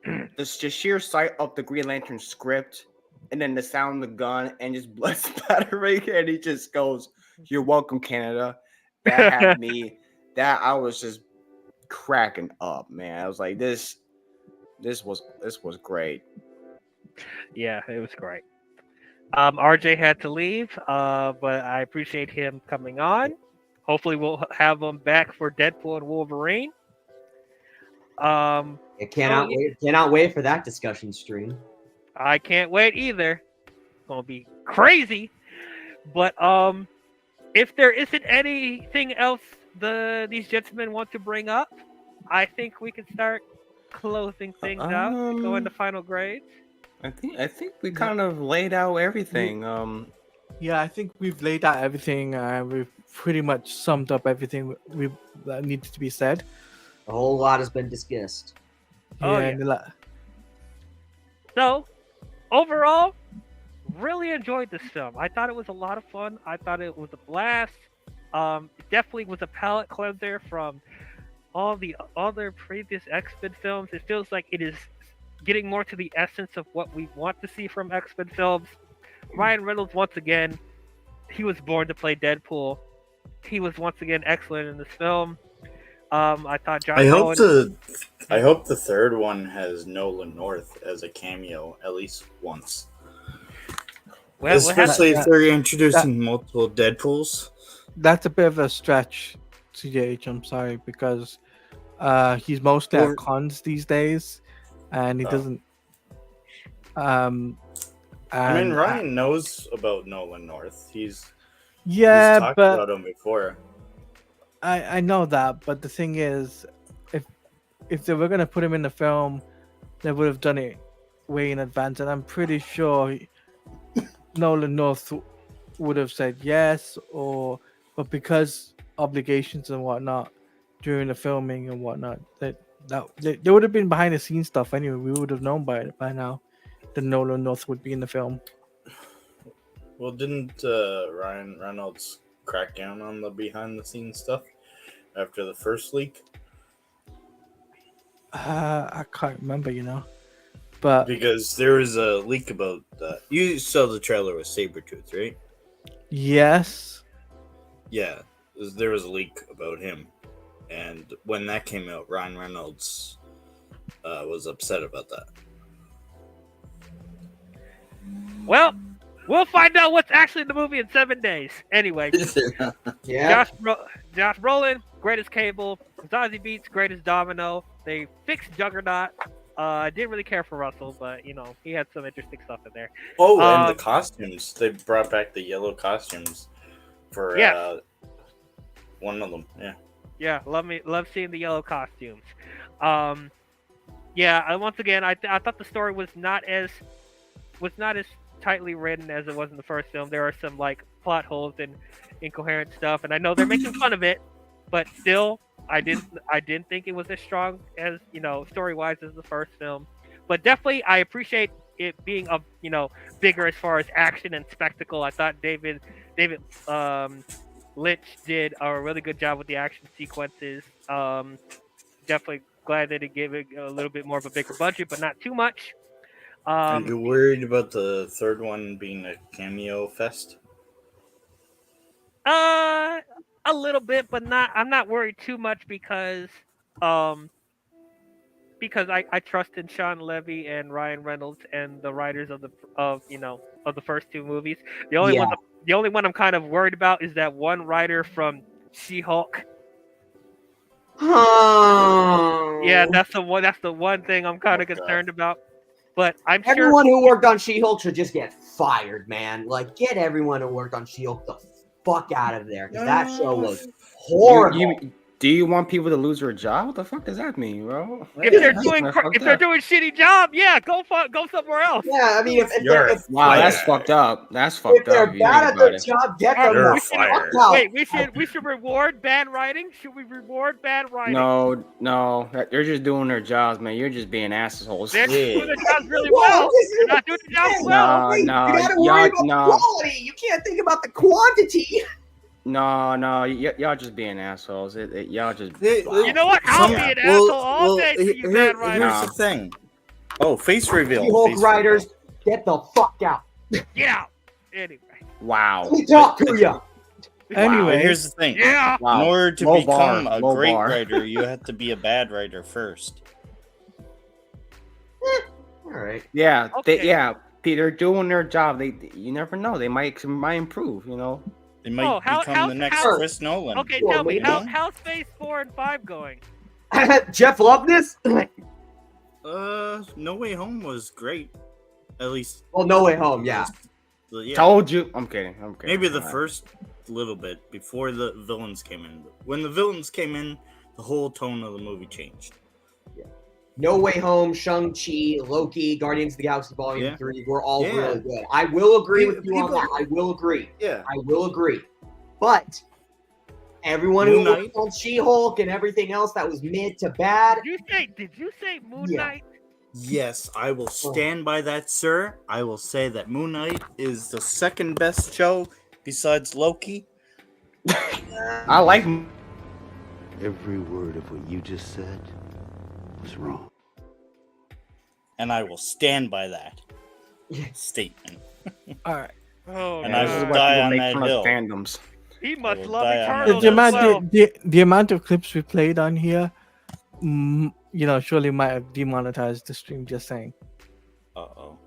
the Green Lantern script. And then the sound of the gun and just blood spattering, and he just goes, "You're welcome, Canada." That had me. I was just cracking up, man. I was like, "This was great." Yeah, it was great. RJ had to leave, but I appreciate him coming on. Hopefully, we'll have him back for Deadpool and Wolverine. I cannot wait for that discussion stream. I can't wait either. It's gonna be crazy. But if there isn't anything else these gentlemen want to bring up, I think we can start closing things out and go into final grades. I think we kind of laid out everything. Yeah, I think we've laid out everything. We've pretty much summed up everything that needed to be said. A whole lot has been discussed. Oh, yeah. and So, overall, really enjoyed this film. I thought it was a lot of fun. I thought it was a blast. It definitely was a palate cleanser from all the other previous X-Men films. It feels like it is getting more to the essence of what we want to see from X-Men films. Ryan Reynolds, once again, he was born to play Deadpool. He was once again excellent in this film. I thought John. I hope the third one has Nolan North as a cameo at least once. Well, especially if they're introducing multiple Deadpools. That's a bit of a stretch, CJH. I'm sorry, because he's mostly at cons these days, and he doesn't. I mean, Ryan knows about Nolan North. He's talked about him before. I know that, but the thing is, if they were gonna put him in the film, they would have done it way in advance, and I'm pretty sure Nolan North would have said yes, but because obligations and whatnot during the filming and whatnot, they would have been behind the scenes stuff anyway. We would have known by now that Nolan North would be in the film. Well, didn't Ryan Reynolds crack down on the behind the scenes stuff after the first leak? I can't remember, but because there was a leak about you saw the trailer with Sabretooth, right? Yes. Yeah, there was a leak about him, and when that came out, Ryan Reynolds was upset about that. Well, we'll find out what's actually in the movie in 7 days. Anyway, Yeah. Josh Brolin, greatest Cable. Zazie Beetz, greatest Domino. They fixed Juggernaut. I didn't really care for Russell, but he had some interesting stuff in there. Oh, and the costumes. They brought back the yellow costumes for one of them. Yeah. Yeah, love seeing the yellow costumes. Once again, I thought the story was not as tightly written as it was in the first film. There are some plot holes and incoherent stuff, and I know they're making fun of it, but still, I didn't think it was as strong as story-wise as the first film. But definitely, I appreciate it being bigger as far as action and spectacle. I thought David Lynch did a really good job with the action sequences. Definitely glad that it gave it a little bit more of a bigger budget, but not too much. Are you worried about the third one being a cameo fest? A little bit, but not. I'm not worried too much because I trust in Sean Levy and Ryan Reynolds and the writers of the first two movies. The only one I'm kind of worried about is that one writer from She-Hulk. Oh. Yeah, that's the one thing I'm kind of concerned about. But I'm sure everyone who worked on She-Hulk should just get fired, man. Get everyone who worked on She-Hulk the fuck out of there, because that show was horrible. Do you want people to lose their job? What the fuck does that mean, bro? If they're doing shitty job, yeah, go somewhere else. Yeah, I mean, if that's fucked up. That's fucked up. If they're bad at their job, get them the fuck out. Wait, we should reward bad writing. Should we reward bad writing? No, they're just doing their jobs, man. You're just being assholes. They're doing their jobs really well. They're not doing their jobs well. You gotta worry about the quality. You can't think about the quantity. No, y'all just being assholes. Y'all just. You know what? I'll be an asshole all day. Here's the thing. Oh, face reveal. Hulk writers, get the fuck out. Get out. Anyway. Wow. Let me talk to you. Anyway, here's the thing. Yeah. In order to become a great writer, you have to be a bad writer first. All right. Yeah. Okay. They're doing their job. You never know. They might improve. They might become the next Chris Nolan. Okay, tell me, how's Phase 4 and 5 going? Jeff Loveness? No Way Home was great. At least. Well, No Way Home, yeah. Told you. I'm kidding. Maybe the first little bit before the villains came in. When the villains came in, the whole tone of the movie changed. Yeah. No Way Home, Shang-Chi, Loki, Guardians of the Galaxy Volume Yeah. 3 were all Yeah. really good. I will agree with you on People- that. I will agree. Yeah. I will agree. But everyone Moon who Knight? worked on She-Hulk and everything else that was mid to bad, Did you say Moon Yeah. Knight? Yes, I will stand by that, sir. I will say that Moon Knight is the second best show besides Loki. I like. Every word of what you just said was wrong. And I will stand by that statement. All right. Oh, And Yeah, I this is will why die people on make that fun of hill. fandoms. he must will love die on Eternals The that as amount, well. the amount of clips we played on here, surely might have demonetized the stream. Just saying. Uh-oh.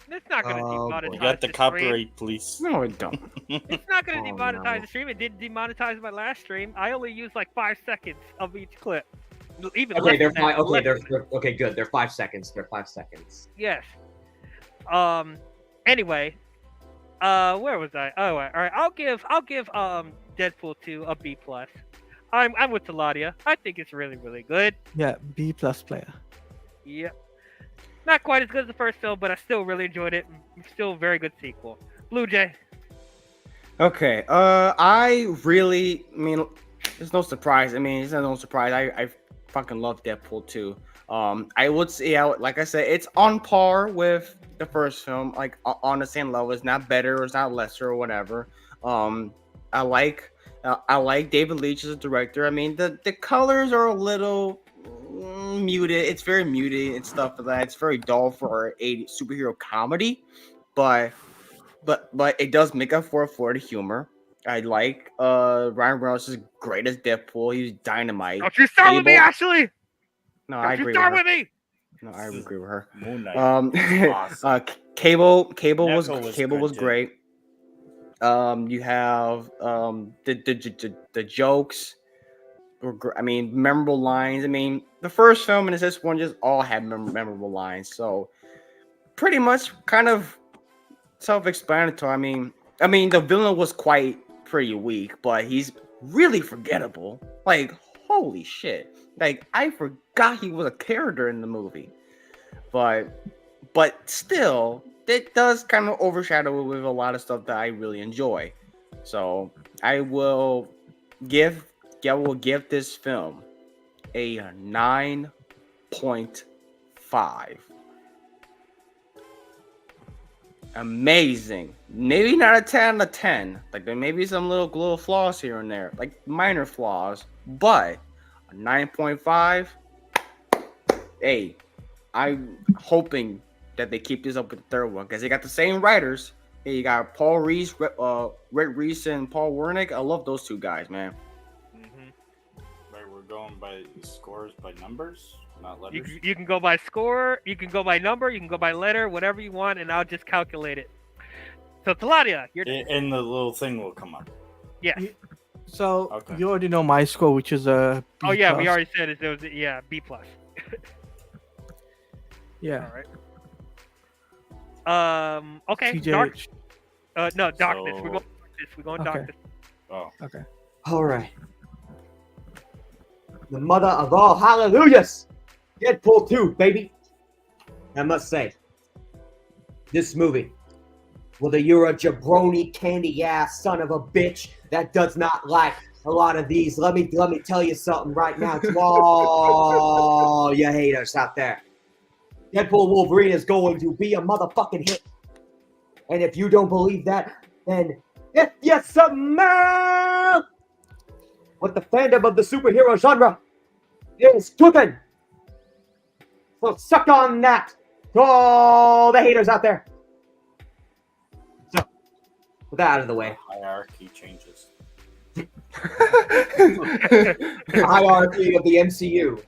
It's not going to Oh, boy. demonetize We got the stream. copyright police. No, it don't. It's not going to Oh, demonetize no. the stream. It did demonetize my last stream. I only used like 5 seconds of each clip. Even okay, less they're than fine. that, Okay, less they're, than that. they're okay. Good. They're 5 seconds. They're 5 seconds. Yes. Anyway, where was I? Oh, all right. I'll give Deadpool 2 a B plus. I'm with Taladia. I think it's really really good. Yeah, B plus player. Yep. Not quite as good as the first film, but I still really enjoyed it. Still a very good sequel. Blue Jay. Okay. I mean, there's no surprise. I mean, it's no surprise. I fucking love Deadpool 2. I would say, like I said, it's on par with the first film, like on the same level. It's not better, it's not lesser, or whatever. I like David Leitch as a director. I mean, the colors are a little muted. It's very muted and stuff like that. It's very dull for a superhero comedy, but it does make up for the humor. I like Ryan Reynolds is great as Deadpool. He's dynamite. Don't you start with me, Cable- Ashley. No, I Don't you agree start with with her. me. No, I agree with her. Moon Knight. Uh, Cable was Neko was good, great. You have the jokes. I mean, memorable lines. I mean, the first film and this one just all had memorable lines. So pretty much, kind of self-explanatory. I mean, the villain was pretty weak, but he's really forgettable. Like, holy shit! Like, I forgot he was a character in the movie. But still, it does kind of overshadow it with a lot of stuff that I really enjoy. So I will give this film a 9.5. Amazing. Maybe not a 10 out of 10. Like, there may be some little flaws here and there, like minor flaws, but a 9.5. Hey, I'm hoping that they keep this up with the third one because they got the same writers. Hey, you got Paul Reese, Red Reese, and Paul Wernick. I love those two guys, man. Right, we're going by scores by numbers, not You, letters. you can go by score, you can go by number, you can go by letter, whatever you want, and I'll just calculate it. So, Taladia, you're And the little thing will come up. yes. So Okay. you already know my score, which is a B Oh yeah, we plus. already said it. There was B plus. Yeah. All right. Okay. TJ. Dark. No, darkness. So- We're going darkness. We're going Okay. darkness. Oh. Okay. All right. The mother of all hallelujahs, Deadpool 2, baby. I must say, this movie, whether you're a jabroni candy ass son of a bitch that does not like a lot of these, let me tell you something right now to all you haters out there. Deadpool Wolverine is going to be a motherfucking hit. And if you don't believe that, then if you smell what the fandom of the superhero genre is cooking, so suck on that to all the haters out there. So, with that out of the way, Hierarchy changes. the hierarchy of the MCU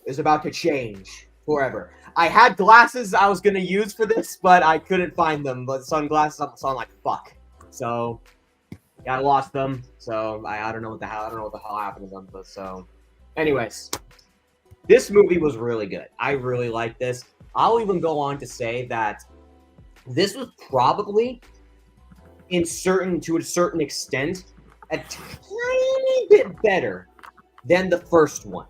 is about to change forever. I had glasses I was gonna use for this, but I couldn't find them. But sunglasses, I'm like fuck. So I lost them. So I don't know what the hell happened to them. But so, anyways, this movie was really good. I really liked this. I'll even go on to say that this was probably, to a certain extent, a tiny bit better than the first one.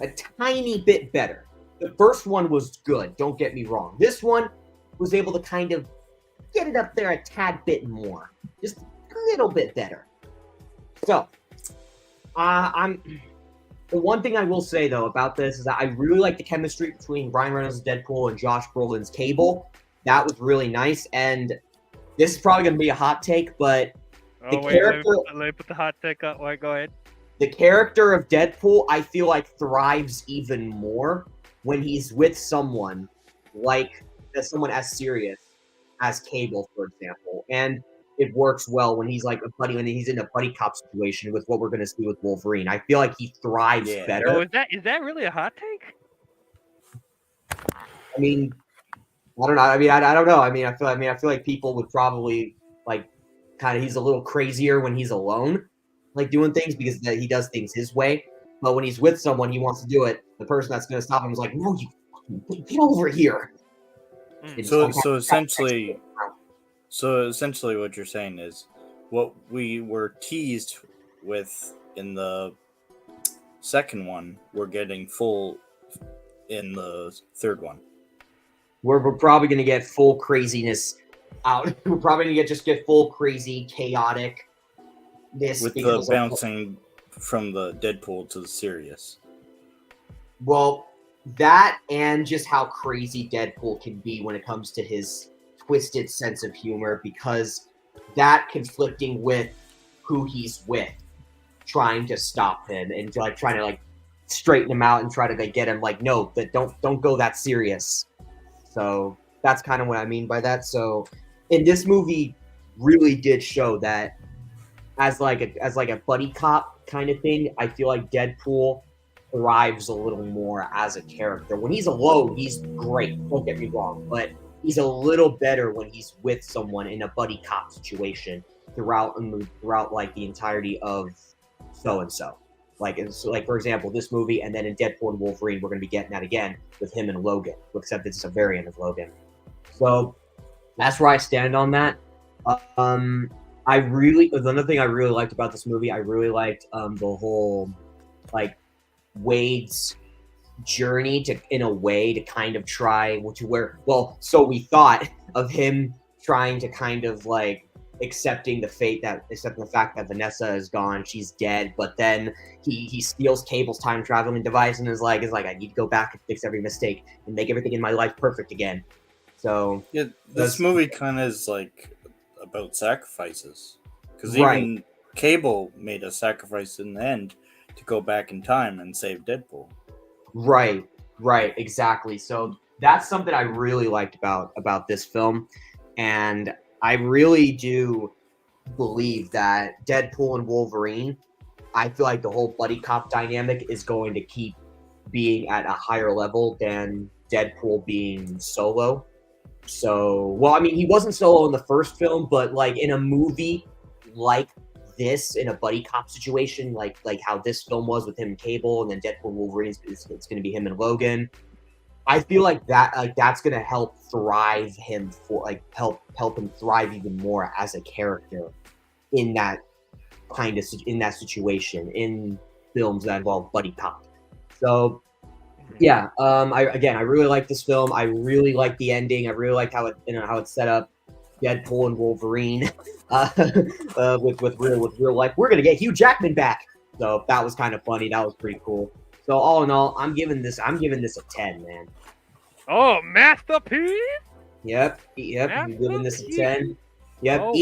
A tiny bit better. The first one was good, don't get me wrong. This one was able to kind of get it up there a tad bit more. Just a little bit better. So, the one thing I will say, though, about this is that I really like the chemistry between Ryan Reynolds' Deadpool and Josh Brolin's Cable. That was really nice, and this is probably going to be a hot take, but Let me put the hot take up. Wait, go ahead. the character of Deadpool, I feel like, thrives even more when he's with someone like someone as serious as Cable, for example. And it works well when he's like when he's in a buddy cop situation with what we're going to see with Wolverine. I feel like he thrives better. Oh, is that really a hot take? I mean, I don't know. I mean, I don't know. I feel like people would probably like kind of. He's a little crazier when he's alone, like doing things because he does things his way. But when he's with someone, he wants to do it. The person that's going to stop him is like, "No, you fucking get over here." So essentially, what you're saying is what we were teased with in the second one, we're getting full in the third one. We're probably going to get full craziness out. We're probably going to get full crazy, chaotic. With the bouncing from the Deadpool to the serious. Well, that and just how crazy Deadpool can be when it comes to his twisted sense of humor, because that conflicting with who he's with, trying to stop him and like trying to like straighten him out and try to like, get him like, no, that don't go that serious. So that's kind of what I mean by that. So in this movie really did show that as like a buddy cop kind of thing, I feel like Deadpool thrives a little more as a character. When he's alone, he's great. Don't get me wrong, but he's a little better when he's with someone in a buddy cop situation throughout like the entirety of so and so. Like for example, this movie, and then in Deadpool and Wolverine, we're going to be getting that again with him and Logan, except it's a variant of Logan. So that's where I stand on that. Another thing I really liked about this movie, I really liked the whole like Wade's journey in a way to kind of try so we thought of him trying to kind of like accepting the fact that Vanessa is gone, she's dead, but then he steals Cable's time traveling device and is like I need to go back and fix every mistake and make everything in my life perfect again. So yeah, this movie kind of is like about sacrifices, because even Cable made a sacrifice in the end to go back in time and save Deadpool. Right, exactly. So that's something I really liked about this film, and I really do believe that Deadpool and Wolverine, I feel like the whole buddy cop dynamic is going to keep being at a higher level than Deadpool being solo. So, well, I mean, he wasn't solo in the first film, but like in a movie like this, in a buddy cop situation, like how this film was with him and Cable, and then Deadpool and Wolverine, it's going to be him and Logan. I feel like that's going to help thrive him help him thrive even more as a character in that situation in films that involve buddy cop. So yeah, I really like this film. I really like the ending. I really like how it set up Deadpool and Wolverine with real life. We're gonna get Hugh Jackman back, so that was kind of funny. That was pretty cool. So all in all, I'm giving this a 10, man. Oh, masterpiece! Yep. I'm giving this a 10. Yep, Oh,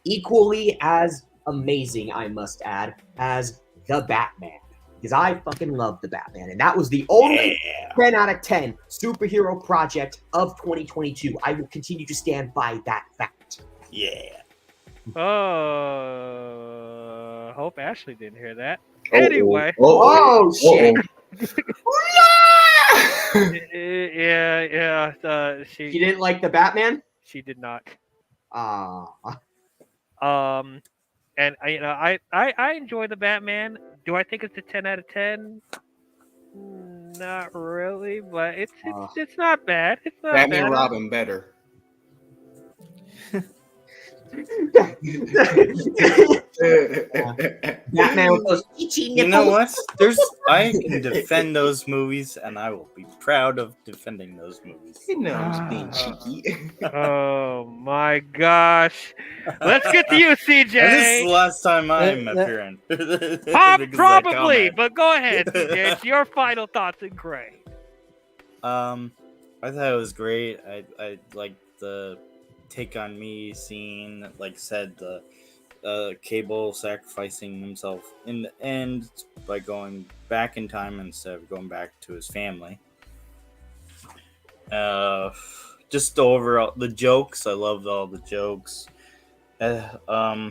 equally as amazing, I must add, as the Batman. Because I fucking love the Batman, and that was the only 10 out of 10 superhero project of 2022. I will continue to stand by that fact. Yeah. Hope Ashley didn't hear that. Oh, Anyway. Oh, shit. Yeah. She didn't like the Batman? She did not. And I enjoy the Batman. Do I think it's a 10 out of 10? Not really, but it's not bad. It's not Batman bad. Robin better. Batman with those itchy You know what? nipples. I can defend those movies, and I will be proud of defending those movies. You know, I was being cheeky. Oh my gosh. Let's get to you, And this is the CJ. last time I'm appearing. Probably, but go ahead, CJ. It's your final thoughts and grade. I thought it was great. I liked the take on me scene. Like I said, the Cable sacrificing himself in the end by going back in time instead of going back to his family. Just the overall the jokes. I loved all the jokes. I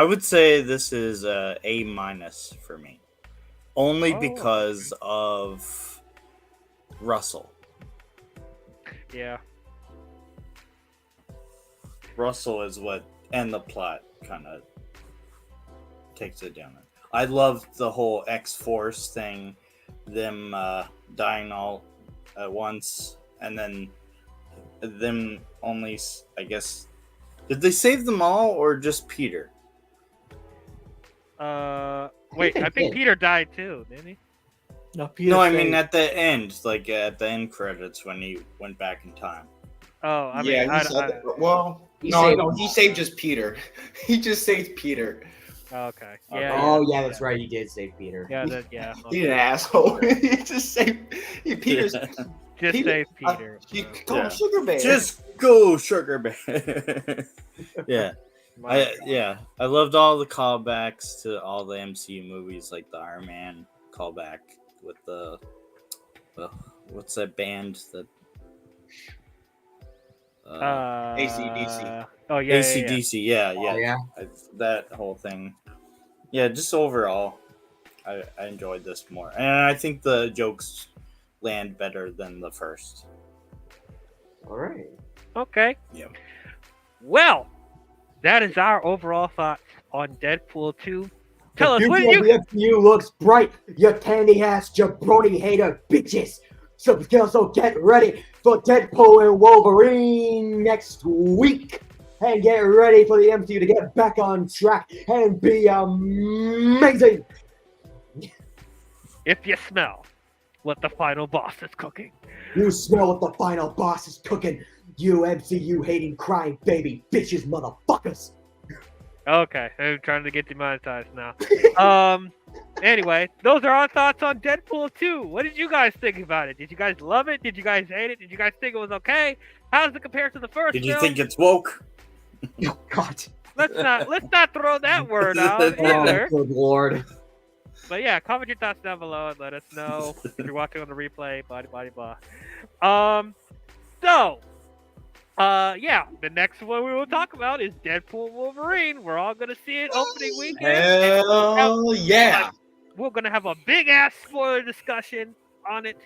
would say this is A minus for me, only because of Russell. Yeah. Russell is what, and the plot kind of takes it down. I loved the whole X-Force thing, them dying all at once, and then them only, I guess, did they save them all or just Peter? Wait, I think Peter died too, didn't he? No, Peter No, I saved- mean at the end, like at the end credits when he went back in time. Oh, I mean, Yeah, he saved just Peter. He just saved Peter. okay. Okay. Yeah. Oh yeah, that's right. He did save Peter. Yeah. Yeah. He's an asshole. He just saved Peter's. Just Peter- save Peter. You so. call him Sugar Bear. Just go, Sugar Bear. Yeah. My God. I loved all the callbacks to all the MCU movies, like the Iron Man callback with the what's that band that AC/DC. Oh yeah. AC/DC, yeah. Oh, yeah. That whole thing. Yeah, just overall, I enjoyed this more, and I think the jokes land better than the first. All right. Okay. Yep. Well, that is our overall thoughts on Deadpool 2. Tell us, The what future did you? of the MCU looks bright, you candy ass jabroni hater bitches. So get ready for Deadpool and Wolverine next week. And get ready for the MCU to get back on track and be amazing. If you smell what the final boss is cooking. You smell what the final boss is cooking. You MCU hating crying baby bitches motherfuckers. Okay, I'm trying to get demonetized now. Anyway, those are our thoughts on Deadpool 2. What did you guys think about it? Did you guys love it? Did you guys hate it? Did you guys think it was okay? How does it compare to the first Did you film? think it's woke? Oh God. Let's not throw that word out either. Oh, good lord. But yeah, comment your thoughts down below and let us know if you're watching on the replay. Blah. Yeah, the next one we will talk about is Deadpool Wolverine. We're all gonna see it opening weekend. Hell yeah! We're gonna have a big ass spoiler discussion on it.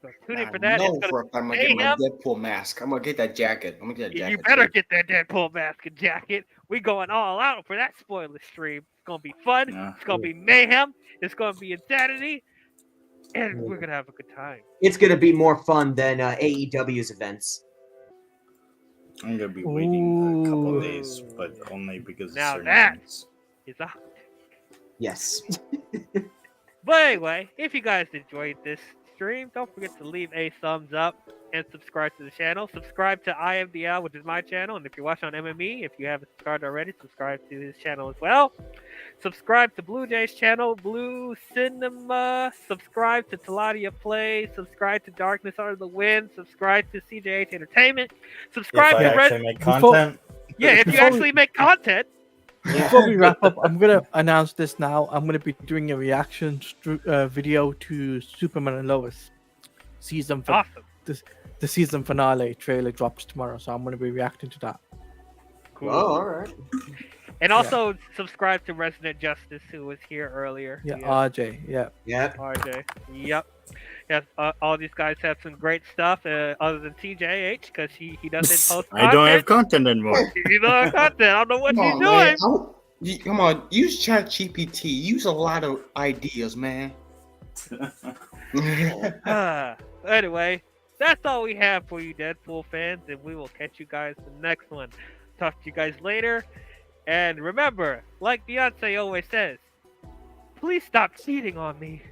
So tune in for that. It's gonna I'm gonna get my Deadpool mask. I'm gonna get that jacket. I'm gonna get that jacket. You better too. get that Deadpool mask and jacket. We going all out for that spoiler stream. It's gonna be fun. Yeah. It's gonna be mayhem. It's gonna be insanity, and we're gonna have a good time. It's gonna be more fun than AEW's events. I'm gonna be waiting a couple Ooh. of days, but only because Now of certain that- things. It's a Yes. But anyway, if you guys enjoyed this stream, don't forget to leave a thumbs up and subscribe to the channel. Subscribe to IMDL, which is my channel, and if you're watching on MME, if you haven't subscribed already, subscribe to his channel as well. Subscribe to Blue Jay's channel, Blue Cinema. Subscribe to Taladia Play. Subscribe to Darkness Under the Wind. Subscribe to CJH Entertainment. Subscribe If I to actually make content, Yeah, if you Before we- actually make content. Before we wrap up, I'm gonna announce this now. I'm gonna be doing a reaction video to Superman and Lois season. Awesome. The season finale trailer drops tomorrow, so I'm gonna be reacting to that. Cool. Oh, all right. And also subscribe to Resident Justice, who was here earlier. Yeah, RJ. Yeah. Yep. RJ. Yep. Yes, all these guys have some great stuff, other than TJH, because he doesn't post content. I don't have content anymore. He don't have content. I don't know what Come he's on, doing. man. Come on, use ChatGPT. Use a lot of ideas, man. Anyway, That's all we have for you, Deadpool fans, and we will catch you guys in the next one. Talk to you guys later. And remember, like Beyonce always says, please stop cheating on me.